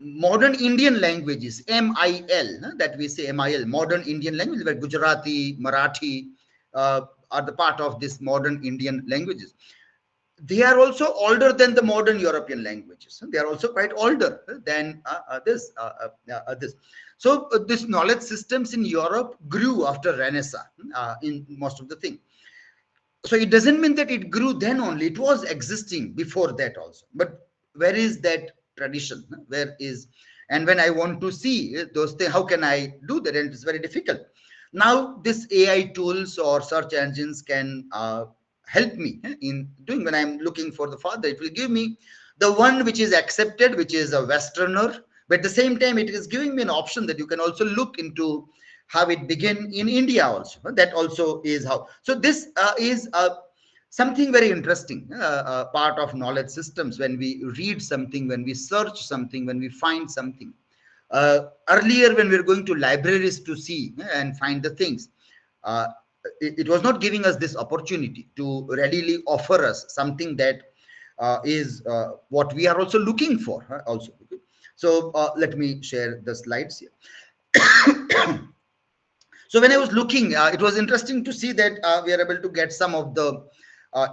Modern Indian languages, MIL, that we say MIL, modern Indian languages, where Gujarati, Marathi are the part of this modern Indian languages. They are also older than the modern European languages. They are also quite older than this. So this knowledge systems in Europe grew after Renaissance in most of the thing. So it doesn't mean that it grew then only. It was existing before that also. But where is that tradition? Where is, and when I want to see those things, how can I do that? And it's very difficult. Now, this AI tools or search engines can help me in doing. When I'm looking for the father, it will give me the one which is accepted, which is a Westerner. But at the same time, it is giving me an option that you can also look into how it began in India also. That also is how. So this is something very interesting, part of knowledge systems. When we read something, when we search something, when we find something. Earlier, when we were going to libraries to see and find the things, uh, it was not giving us this opportunity to readily offer us something that is what we are also looking for also. So let me share the slides here. So when I was looking, it was interesting to see that we are able to get some of the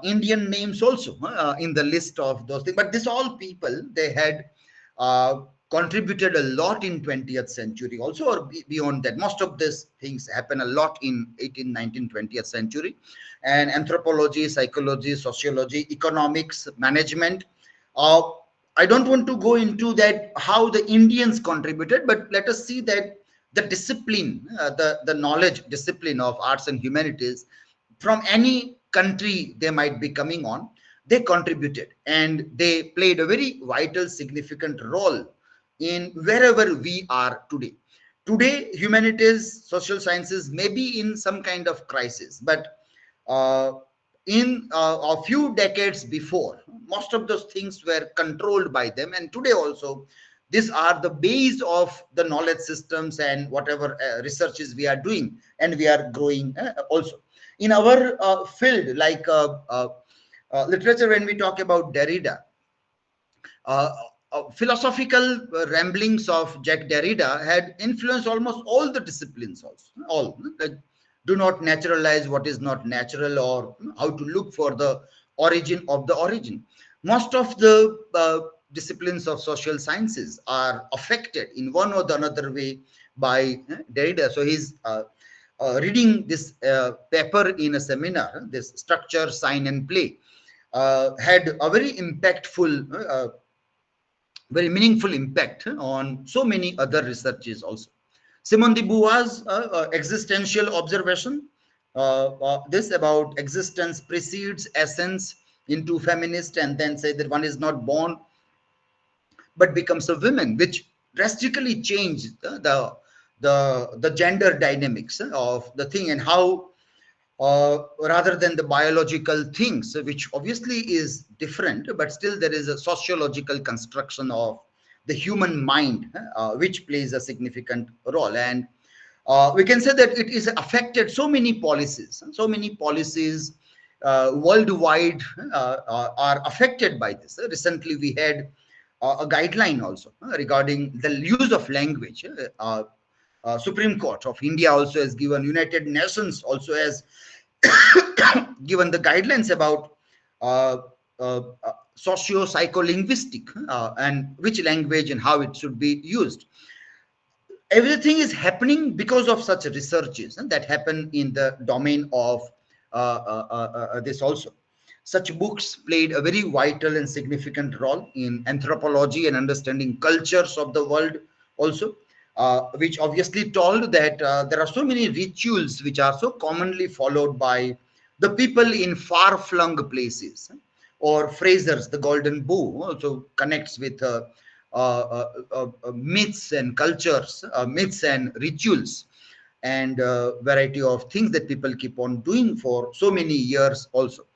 Indian names also in the list of those things. But this all people, they had contributed a lot in 20th century also, or beyond that. Most of these things happen a lot in 18th, 19th, 20th century. And anthropology, psychology, sociology, economics, management. Uh, I don't want to go into that, how the Indians contributed, but let us see that the discipline, the knowledge discipline of arts and humanities from any country they might be coming on, they contributed and they played a very vital, significant role in wherever we are today. Today, humanities, social sciences may be in some kind of crisis, but uh, in a few decades before, most of those things were controlled by them, and today also these are the base of the knowledge systems and whatever researches we are doing, and we are growing also in our field, like literature. When we talk about Derrida, uh, philosophical ramblings of Jack Derrida had influenced almost all the disciplines also. All, like, do not naturalize what is not natural, or how to look for the origin of the origin. Most of the disciplines of social sciences are affected in one or the another way by Derrida. So he's reading this paper in a seminar, this structure, sign and play, had a very impactful, very meaningful impact on so many other researches also. Simone de Beauvoir's existential observation, this about existence precedes essence into feminist and then say that one is not born but becomes a woman, which drastically changed the gender dynamics of the thing, and how rather than the biological things, which obviously is different, but still there is a sociological construction of the human mind, which plays a significant role. And we can say that it is affected so many policies worldwide are affected by this. Recently, we had a guideline also regarding the use of language. Supreme Court of India also has given, United Nations also has given the guidelines about uh, socio-psycholinguistic and which language and how it should be used. Everything is happening because of such researches that happen in the domain of this also. Such books played a very vital and significant role in anthropology and understanding cultures of the world also, which obviously told that there are so many rituals which are so commonly followed by the people in far-flung places. Or Fraser's The Golden Bough also connects with myths and cultures, myths and rituals, and variety of things that people keep on doing for so many years also.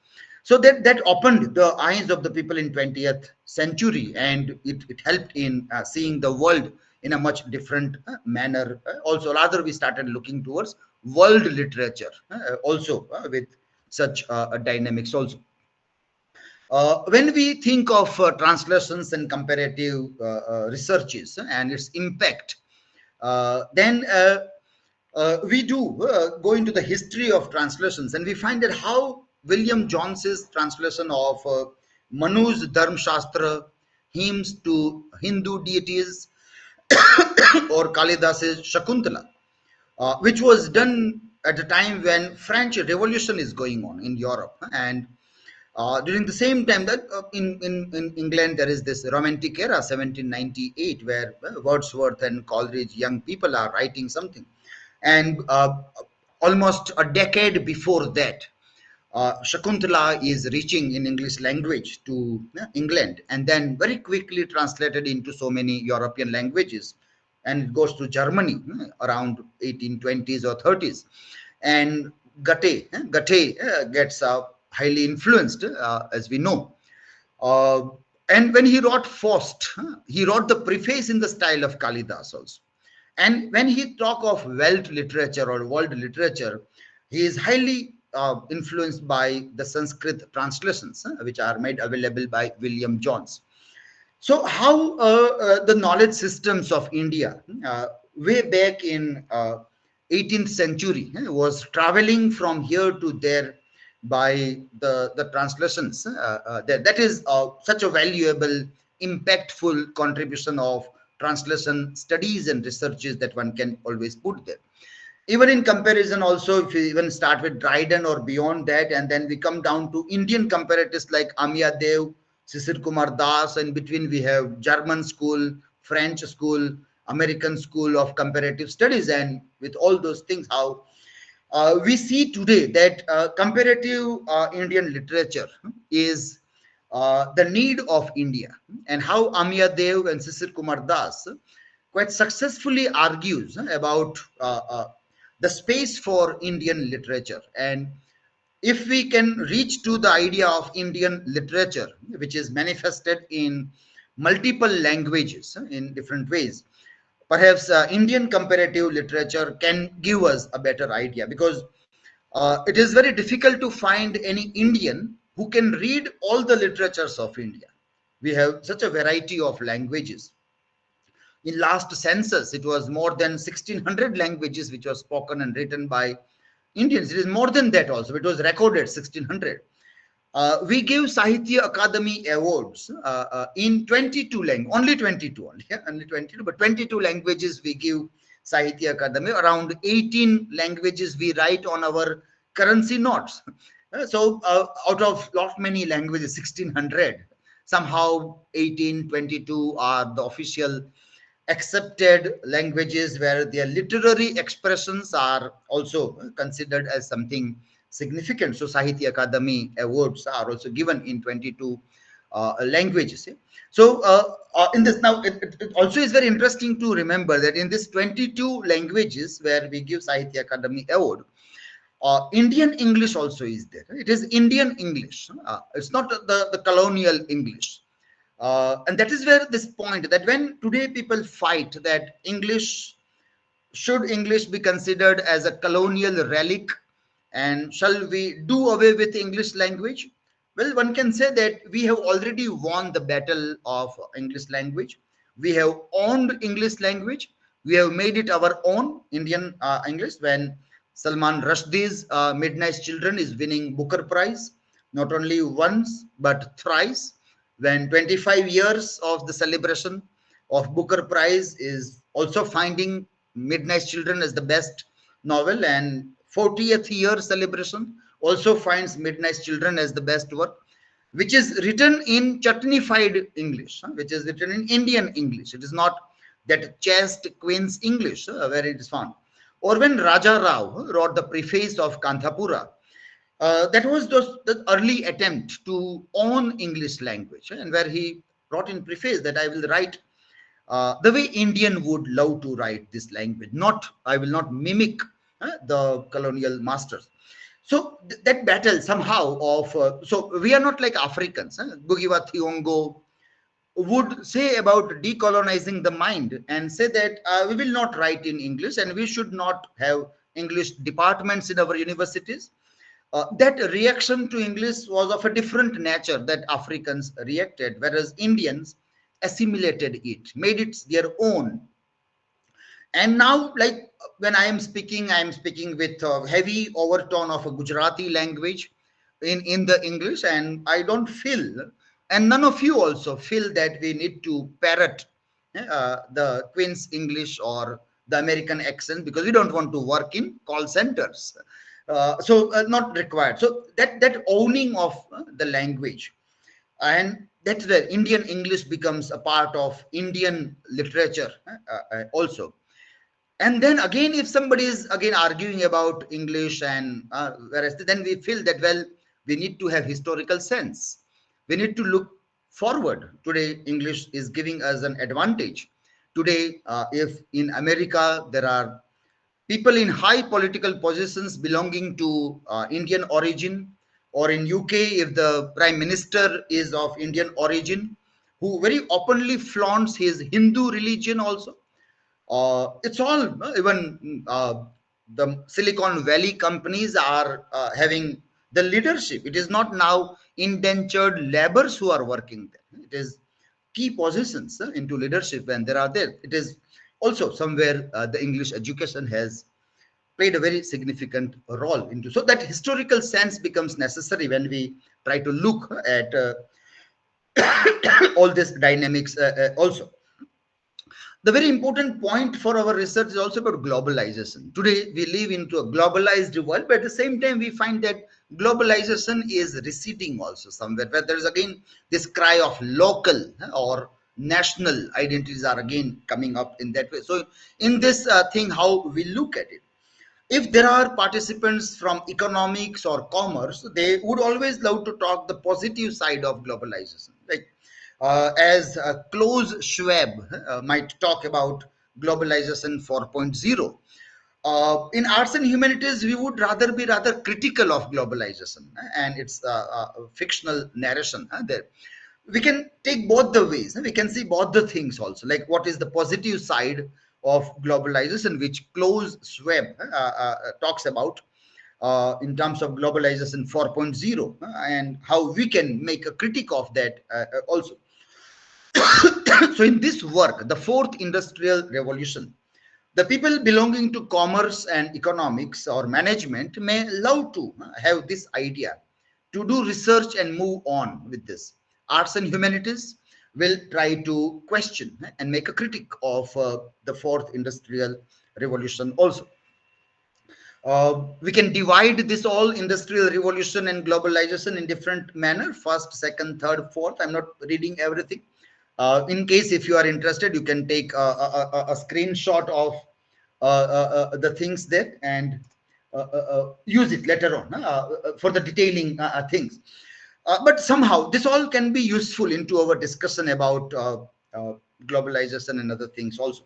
So that opened the eyes of the people in 20th century, and it helped in seeing the world in a much different manner. Also, rather we started looking towards world literature also with such dynamics also. When we think of translations and comparative researches and its impact, then we do go into the history of translations, and we find that how William Jones's translation of Manu's Dharma Shastra, hymns to Hindu deities, or Kalidas's Shakuntala, which was done at a time when French Revolution is going on in Europe. And during the same time that in England there is this Romantic era, 1798, where Wordsworth and Coleridge, young people, are writing something. And almost a decade before that, Shakuntala is reaching in English language to England, and then very quickly translated into so many European languages, and it goes to Germany around 1820s or 30s. And Goethe gets highly influenced, as we know. Uh, and when he wrote Faust, he wrote the preface in the style of Kalidas also. And when he talk of Welt literature or world literature, he is highly influenced by the Sanskrit translations, which are made available by William Jones. So, how the knowledge systems of India, way back in 18th century, was traveling from here to there by the translations. That is such a valuable, impactful contribution of translation studies and researches that one can always put there. Even in comparison also, if we even start with Dryden or beyond that, and then we come down to Indian comparatives like Amiya Dev, Sisir Kumar Das, and between we have German school, French school, American school of comparative studies, and with all those things, how we see today that comparative Indian literature is the need of India, and how Amiya Dev and Sisir Kumar Das quite successfully argues about the space for Indian literature. And if we can reach to the idea of Indian literature, which is manifested in multiple languages in different ways, perhaps Indian comparative literature can give us a better idea, because it is very difficult to find any Indian who can read all the literatures of India. We have such a variety of languages. In last census, it was more than 1600 languages which were spoken and written by Indians. It is more than that also. It was recorded 1600. We give Sahitya Akademi Awards in 22 languages, only 22, only, yeah, only 22, but 22 languages we give Sahitya Akademi. Around 18 languages we write on our currency notes. So out of lot many languages, 1600, somehow 18, 22 are the official accepted languages where their literary expressions are also considered as something significant. So Sahitya Akademi awards are also given in 22 languages. So in this now, it also is very interesting to remember that in this 22 languages where we give Sahitya Akademi award, Indian English also is there. It is Indian English. It's not the colonial English. And that is where this point that when today people fight that should English be considered as a colonial relic, and shall we do away with English language? Well, one can say that we have already won the battle of English language. We have owned English language. We have made it our own Indian English. When Salman Rushdie's Midnight Children is winning Booker Prize, not only once but thrice. When 25 years of the celebration of Booker Prize is also finding Midnight Children as the best novel, and 40th year celebration also finds Midnight Children as the best work, which is written in chutneyfied English, which is written in Indian English. It is not that chaste Queen's English where it is found. Or when Raja Rao wrote the preface of Kanthapura, that was the early attempt to own English language, and where he wrote in preface that I will write the way Indian would love to write this language. Not, I will not mimic the colonial masters. So that battle somehow of, so we are not like Africans. Gugiwa Thiongo would say about decolonizing the mind and say that we will not write in English and we should not have English departments in our universities. That reaction to English was of a different nature that Africans reacted, whereas Indians assimilated it, made it their own. And now, like when I am speaking with a heavy overtone of a Gujarati language in the English, and I don't feel, and none of you also feel that we need to parrot the Queen's English or the American accent, because we don't want to work in call centers. Not required. So that owning of the language, and that's where Indian English becomes a part of Indian literature also. And then again, if somebody is again arguing about English, and whereas then we feel that, well, we need to have historical sense. We need to look forward. Today English is giving us an advantage. Today if in America there are people in high political positions belonging to Indian origin, or in UK if the prime minister is of Indian origin, who very openly flaunts his Hindu religion also. It's all even the Silicon Valley companies are having the leadership. It is not now indentured laborers who are working there. It is key positions into leadership when there are there. It is also somewhere the English education has played a very significant role into. So that historical sense becomes necessary when we try to look at all these dynamics also. The very important point for our research is also about globalization. Today, we live into a globalized world, but at the same time, we find that globalization is receding also somewhere, where there is again this cry of local or national identities are again coming up in that way. So, in this thing, how we look at it, if there are participants from economics or commerce, they would always love to talk the positive side of globalization. Like as Klaus Schwab might talk about globalization 4.0. In arts and humanities, we would rather be rather critical of globalization and its fictional narration there. We can take both the ways. We can see both the things also, like what is the positive side of globalization, which Klaus Schwab talks about in terms of globalization 4.0, and how we can make a critique of that also. So in this work, the fourth industrial revolution, the people belonging to commerce and economics or management may love to have this idea to do research and move on with this. Arts and humanities will try to question and make a critique of the fourth industrial revolution also. We can divide this all industrial revolution and globalization in different manner: first, second, third, fourth. I'm not reading everything. In case if you are interested, you can take a screenshot of the things there, and use it later on for the detailing things. But somehow this all can be useful into our discussion about globalization and other things also.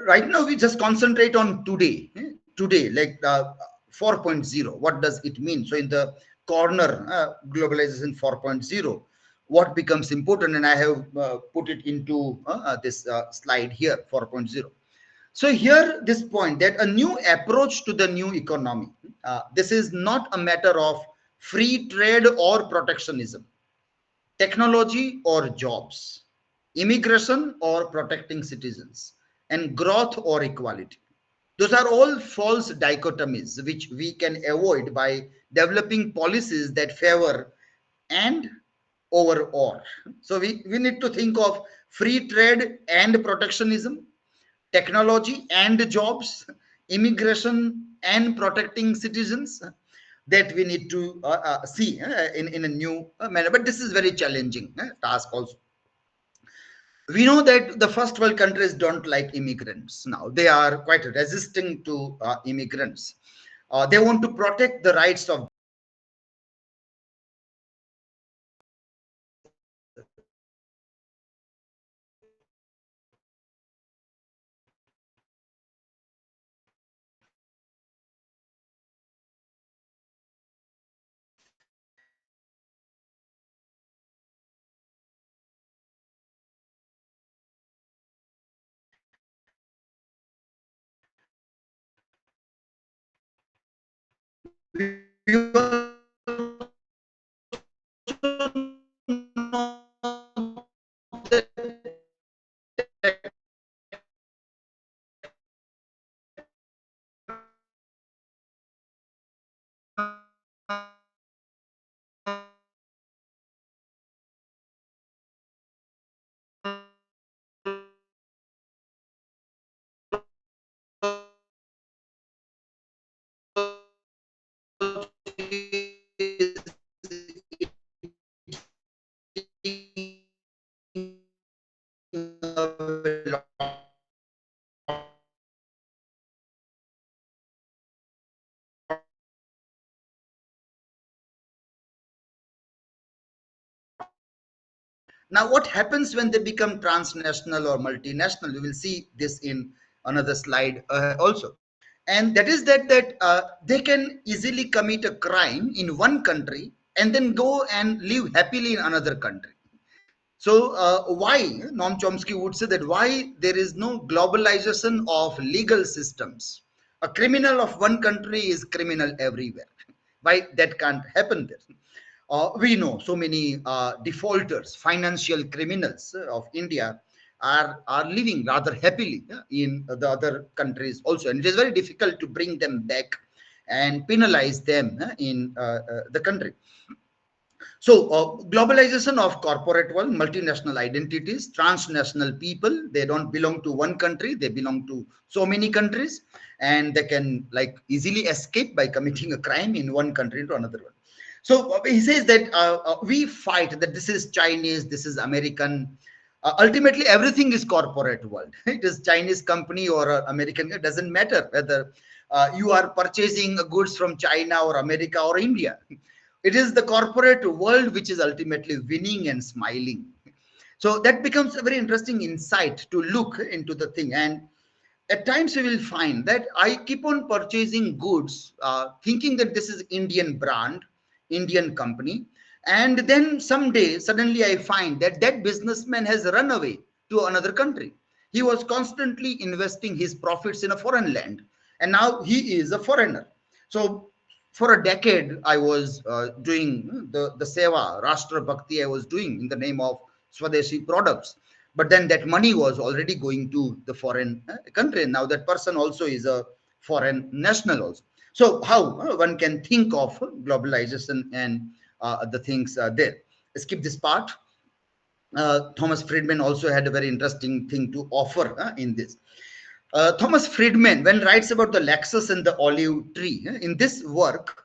Right now we just concentrate on today, like 4.0. What does it mean? So in the corner, globalization 4.0, what becomes important, and I have put it into this slide here, 4.0. So here this point, that a new approach to the new economy, this is not a matter of free trade or protectionism, technology or jobs, immigration or protecting citizens, and growth or equality. Those are all false dichotomies which we can avoid by developing policies that favor and over or. So we need to think of free trade and protectionism, technology and jobs, immigration and protecting citizens, that we need to see in a new manner. But this is very challenging task also. We know that the first world countries don't like immigrants now. They are quite resisting to immigrants. They want to protect the rights of Now, what happens when they become transnational or multinational? We will see this in another slide also. And that is that they can easily commit a crime in one country and then go and live happily in another country. So why Noam Chomsky would say that why there is no globalization of legal systems? A criminal of one country is criminal everywhere. Why that can't happen there? We know so many defaulters, financial criminals of India are living rather happily in the other countries also, and it is very difficult to bring them back and penalize them in the country. So, globalization of corporate world, multinational identities, transnational people, they don't belong to one country, they belong to so many countries, and they can like easily escape by committing a crime in one country to another one. So, he says that we fight that this is Chinese, this is American. Ultimately, everything is corporate world. It is Chinese company or American, it doesn't matter whether you are purchasing goods from China or America or India. It is the corporate world which is ultimately winning and smiling. So that becomes a very interesting insight to look into the thing. And at times we will find that I keep on purchasing goods thinking that this is Indian brand, Indian company, and then someday suddenly I find that that businessman has run away to another country. He was constantly investing his profits in a foreign land, and now he is a foreigner. So for a decade I was doing the seva rashtra bhakti I was doing in the name of Swadeshi products, but then that money was already going to the foreign country. Now that person also is a foreign national also. So how one can think of globalization and the things there. Skip this part. Thomas Friedman also had a very interesting thing to offer in this. Thomas Friedman, when writes about the Lexus and the olive tree, in this work,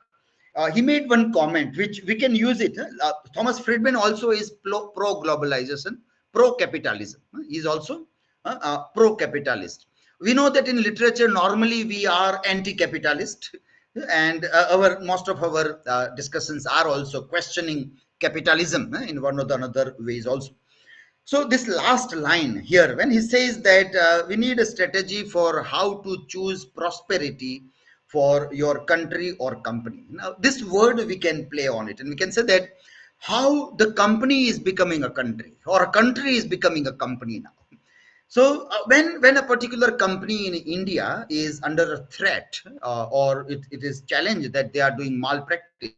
he made one comment which we can use it. Thomas Friedman also is pro globalization, pro capitalism. He is also pro capitalist. We know that in literature, normally we are anti capitalist. and our most of our discussions are also questioning capitalism in one or the another ways also. So this last line here, when he says that we need a strategy for how to choose prosperity for your country or company. Now, this word we can play on it, and we can say that how the company is becoming a country, or a country is becoming a company now. So when a particular company in India is under a threat, or it is challenged that they are doing malpractice,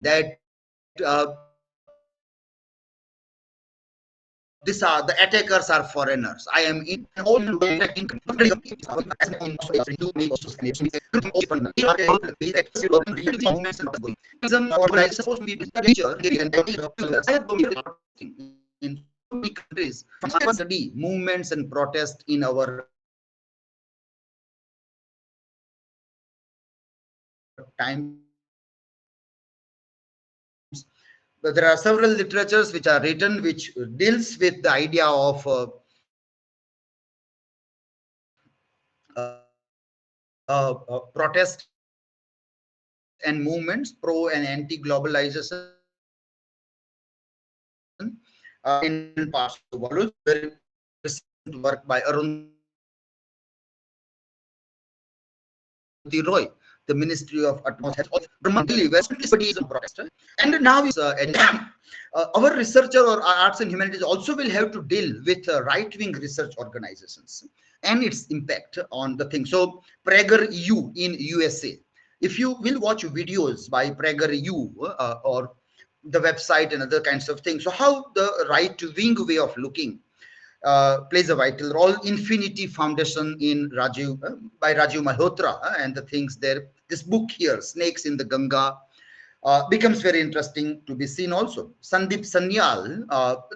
that these are the attackers are foreigners. I am in all interacting in countries study movements and protest in our times. But there are several literatures which are written which deals with the idea of protest and movements pro and anti-globalization in different parts of the world. Very recent work by Arundhati Roy, the Ministry of Atmosphere has Brahmangali, where studies on protest. And now is our researcher or arts and humanities also will have to deal with right-wing research organizations and its impact on the thing. So Prager EU in USA, if you will watch videos by Prager EU or the website and other kinds of things. So how the right wing way of looking plays a vital role. Infinity Foundation in Rajiv by Rajiv Malhotra and the things there. This book here, Snakes in the Ganga, becomes very interesting to be seen also. Sandeep Sanyal,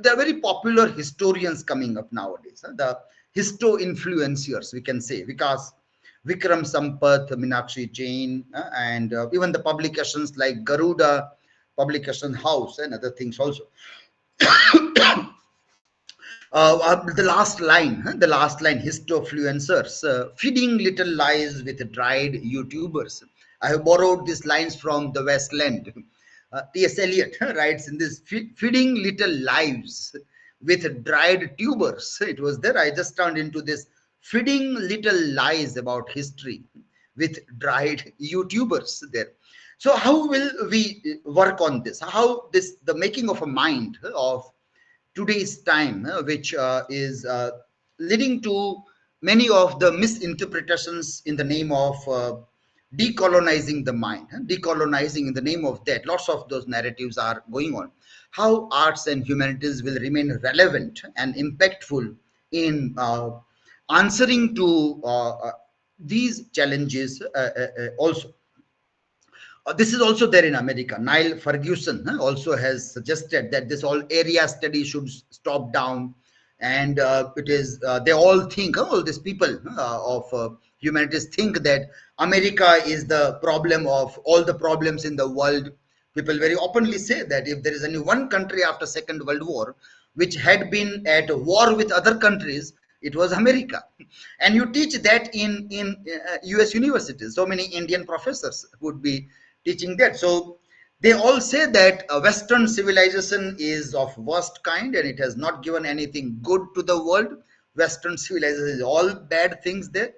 they are very popular historians coming up nowadays. The histo-influencers, we can say, because Vikram Sampath, Minakshi Jain, and even the publications like Garuda Publication House and other things also. The last line, histofluencers, feeding little lies with dried YouTubers. I have borrowed these lines from the Westland. T.S. Eliot writes in this, feeding little lives with dried tubers. It was there. I just turned into this, feeding little lies about history with dried YouTubers there. So how will we work on this? How this, the making of a mind of today's time, which is leading to many of the misinterpretations in the name of decolonizing the mind, decolonizing in the name of that. Lots of those narratives are going on. How arts and humanities will remain relevant and impactful in answering to these challenges also. This is also there in America. Niall Ferguson also has suggested that this all area study should stop down, and it is they all think, all these people of humanities think that America is the problem of all the problems in the world. People very openly say that if there is only one country after Second World War which had been at war with other countries, it was America. And you teach that in US universities. So many Indian professors would be teaching that. So they all say that Western civilization is of worst kind and it has not given anything good to the world. Western civilization is all bad things there.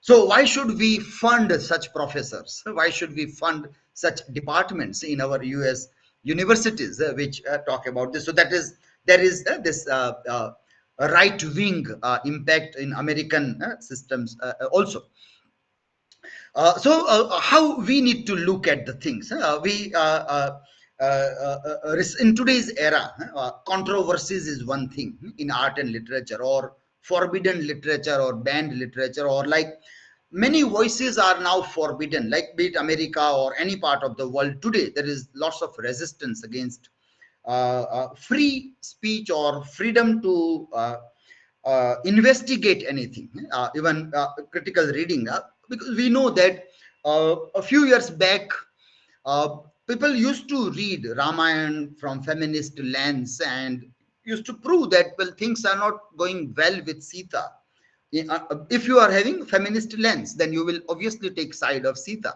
So why should we fund such professors? Why should we fund such departments in our US universities which talk about this? So that is, there is this right wing impact in American systems also. So how we need to look at the things? In today's era, controversies is one thing in art and literature, or forbidden literature, or banned literature, or like many voices are now forbidden, like be it America or any part of the world today. There is lots of resistance against free speech or freedom to investigate anything, even critical reading, because we know that a few years back, uh, people used to read Ramayana from feminist lens and used to prove that, well, things are not going well with Sita. If you are having feminist lens, then you will obviously take side of Sita.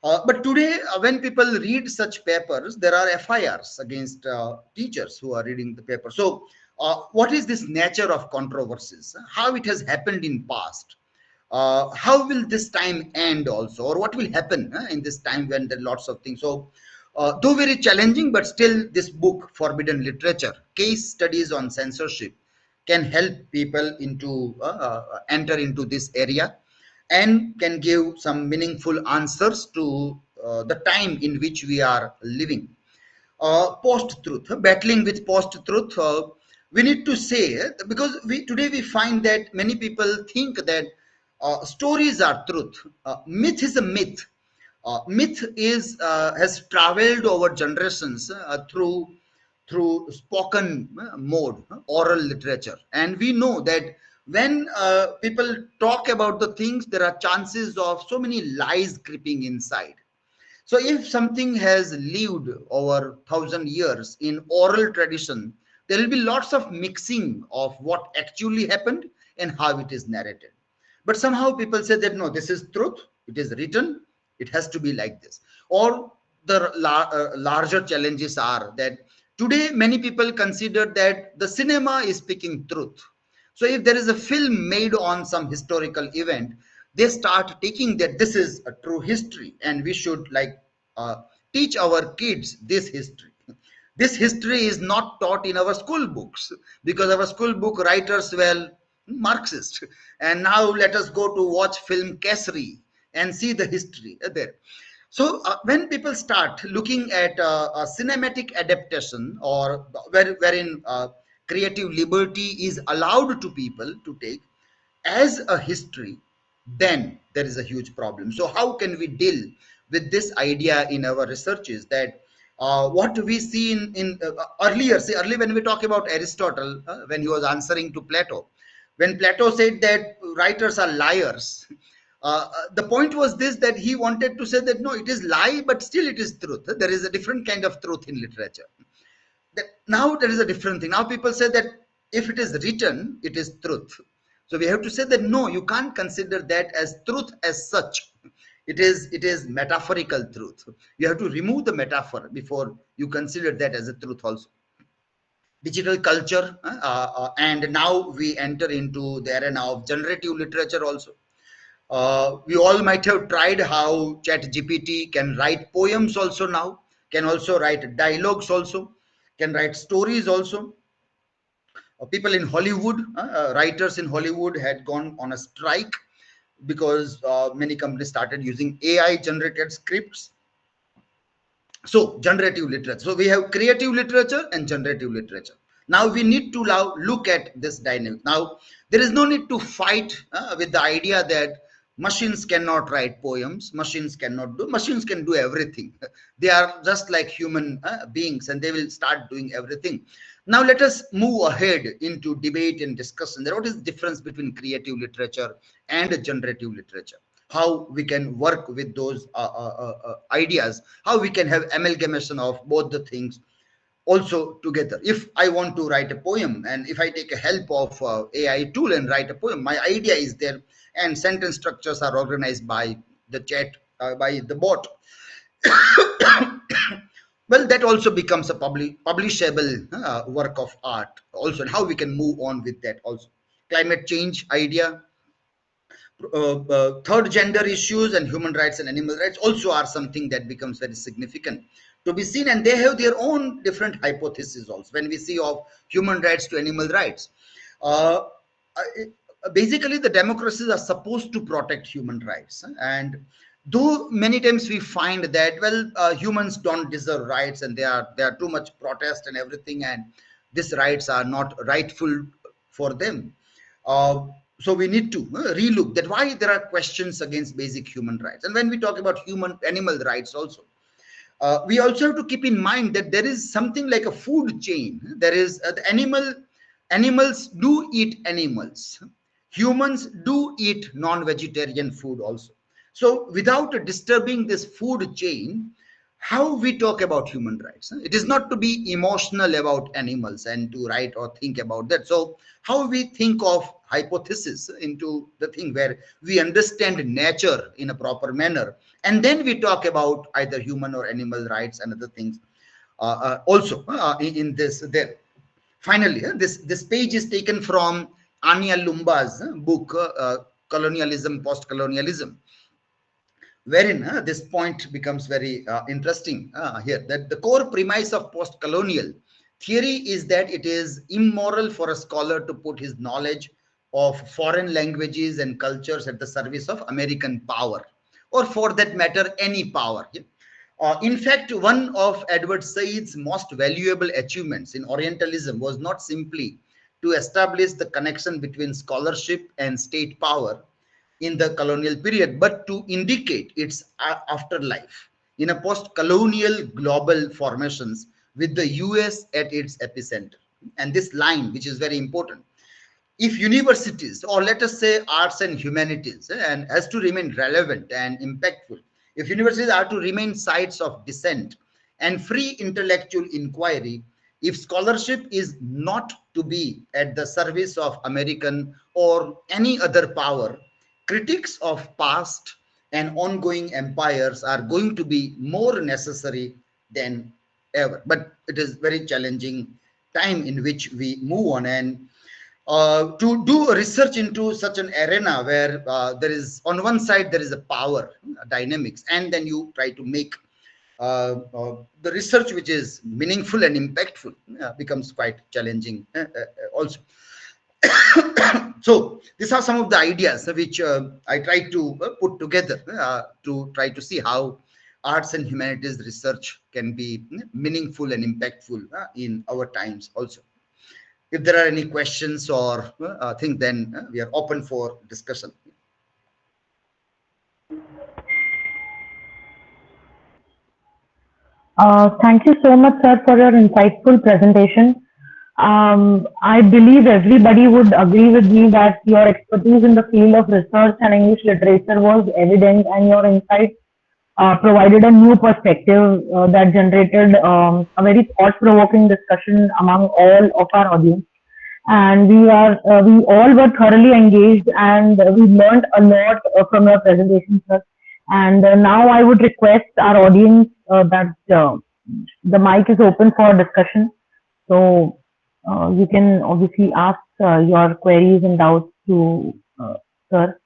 But today, when people read such papers, there are FIRs against teachers who are reading the paper. So, what is this nature of controversies? How it has happened in past? How will this time end also, or what will happen in this time when there are lots of things? So, though very challenging, but still, this book, Forbidden Literature, Case Studies on Censorship, can help people into enter into this area and can give some meaningful answers to the time in which we are living. Post-truth, battling with post-truth, we need to say, because we today we find that many people think that stories are truth. Myth is a myth. Myth is has traveled over generations through spoken mode, oral literature, and we know that when people talk about the things, there are chances of so many lies creeping inside. So if something has lived over 1,000 years in oral tradition, there will be lots of mixing of what actually happened and how it is narrated. But somehow people say that no, this is truth, it is written, it has to be like this. Or the larger challenges are that today many people consider that the cinema is speaking truth. So if there is a film made on some historical event, they start taking that this is a true history and we should like uh, teach our kids this history. This history is not taught in our school books because our school book writers were Marxist. And now let us go to watch film Kesari and see the history there. So when people start looking at a cinematic adaptation, or wherein creative liberty is allowed to people to take as a history, then there is a huge problem. So how can we deal with this idea in our researches, that what we see in earlier, say earlier when we talk about Aristotle, when he was answering to Plato, when Plato said that writers are liars, the point was this, that he wanted to say that no, it is lie, but still it is truth. There is a different kind of truth in literature. That now there is a different thing. Now people say that if it is written, it is truth. So we have to say that no, you can't consider that as truth as such. It is metaphorical truth. You have to remove the metaphor before you consider that as a truth also. Digital culture, and now we enter into the arena of generative literature also. We all might have tried how chat gpt can write poems also now, can also write dialogues also, can write stories also. People in Hollywood, writers in Hollywood had gone on a strike because many companies started using AI generated scripts. So generative literature, so we have creative literature and generative literature. Now we need to now look at this dynamic. Now there is no need to fight with the idea that machines cannot write poems, machines can do everything. They are just like human beings, and they will start doing everything. Now let us move ahead into debate and discussion. What is the difference between creative literature and generative literature? How we can work with those ideas, how we can have amalgamation of both the things also together. If I want to write a poem, and if I take a help of AI tool and write a poem, my idea is there, and sentence structures are organized by the chat, by the bot. Well, that also becomes a publishable work of art also, and how we can move on with that also. Climate change idea, third gender issues, and human rights and animal rights also are something that becomes very significant to be seen, and they have their own different hypotheses also. When we see of human rights to animal rights, uh, basically the democracies are supposed to protect human rights, and though many times we find that, well, humans don't deserve rights, and they are too much protest and everything, and these rights are not rightful for them. uh, so we need to relook that why there are questions against basic human rights. And when we talk about human animal rights also, we also have to keep in mind that there is something like a food chain. There is the animals do eat animals, humans do eat non-vegetarian food also. So without disturbing this food chain, how we talk about human rights, it is not to be emotional about animals and to write or think about that. So how we think of hypothesis into the thing where we understand nature in a proper manner, and then we talk about either human or animal rights and other things also in this there. Finally, this page is taken from Anya Lumba's book, Colonialism, Post-Colonialism, wherein this point becomes very interesting here, that the core premise of post-colonial theory is that it is immoral for a scholar to put his knowledge of foreign languages and cultures at the service of American power, or for that matter any power. Yeah. In fact, one of Edward Said's most valuable achievements in Orientalism was not simply to establish the connection between scholarship and state power in the colonial period, but to indicate its afterlife in a post-colonial global formations with the US at its epicenter. And this line, which is very important, if universities, or let us say arts and humanities, and has to remain relevant and impactful, if universities are to remain sites of dissent and free intellectual inquiry, if scholarship is not to be at the service of American or any other power, critics of past and ongoing empires are going to be more necessary than ever. But it is very challenging time in which we move on, and to do research into such an arena where there is on one side there is a power dynamics, and then you try to make the research which is meaningful and impactful becomes quite challenging also. So these are some of the ideas which I try to put together to try to see how arts and humanities research can be meaningful and impactful in our times also. If there are any questions or things, then we are open for discussion. Thank you so much, sir, for your insightful presentation. I believe everybody would agree with me that your expertise in the field of research and English literature was evident, and your insights provided a new perspective that generated a very thought-provoking discussion among all of our audience. And we all were thoroughly engaged, and we learned a lot from your presentation, sir. And now I would request our audience that the mic is open for discussion. So you can obviously ask your queries and doubts to sir.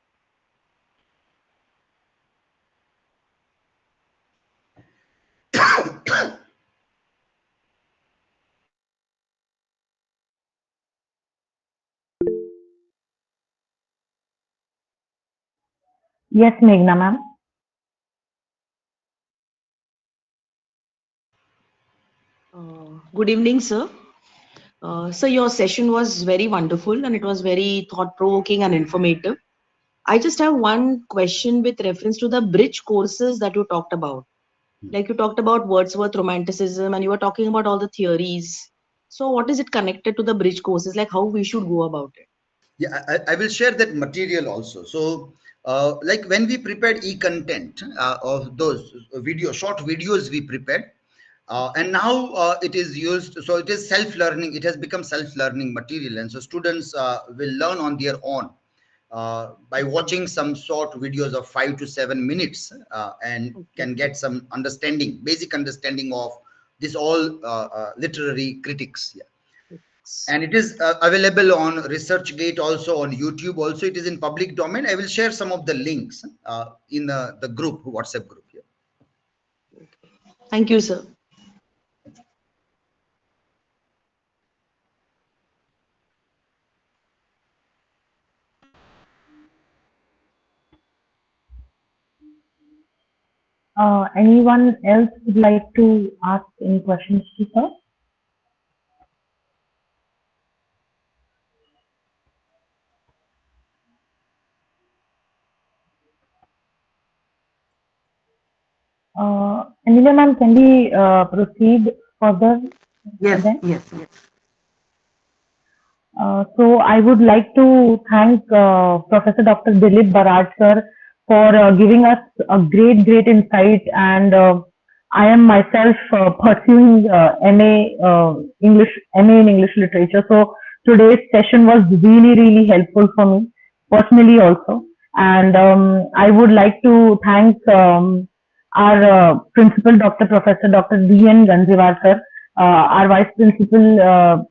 Yes, Meghna ma'am. Good evening, sir. So your session was very wonderful and it was very thought-provoking and informative. I just have one question with reference to the bridge courses that you talked about. Like you talked about Wordsworth Romanticism and you were talking about all the theories. So what is it connected to the bridge courses? Like how we should go about it? Yeah, I will share that material also. So, like when we prepared e-content of those short videos we prepared, and now it is used. So it is self-learning. It has become self-learning material, and so students will learn on their own by watching some short videos of 5 to 7 minutes, and Okay. can get some understanding, basic understanding of this all literary critics. Yeah. Yes. And it is available on researchgate, also on YouTube also. It is in public domain. I will share some of the links in the group, WhatsApp group here. Thank you, sir. Anyone else would like to ask any questions to sir? Anila ma'am, can we proceed further Yes, then? yes, yes. So I would like to thank Professor Dr. Dilip Barad sir for giving us a great insight, and I am myself pursuing MA in English literature. So today's session was really helpful for me personally also, and I would like to thank our principal, Dr. Professor Dr. D. N. Ganziwar sir, our vice principal,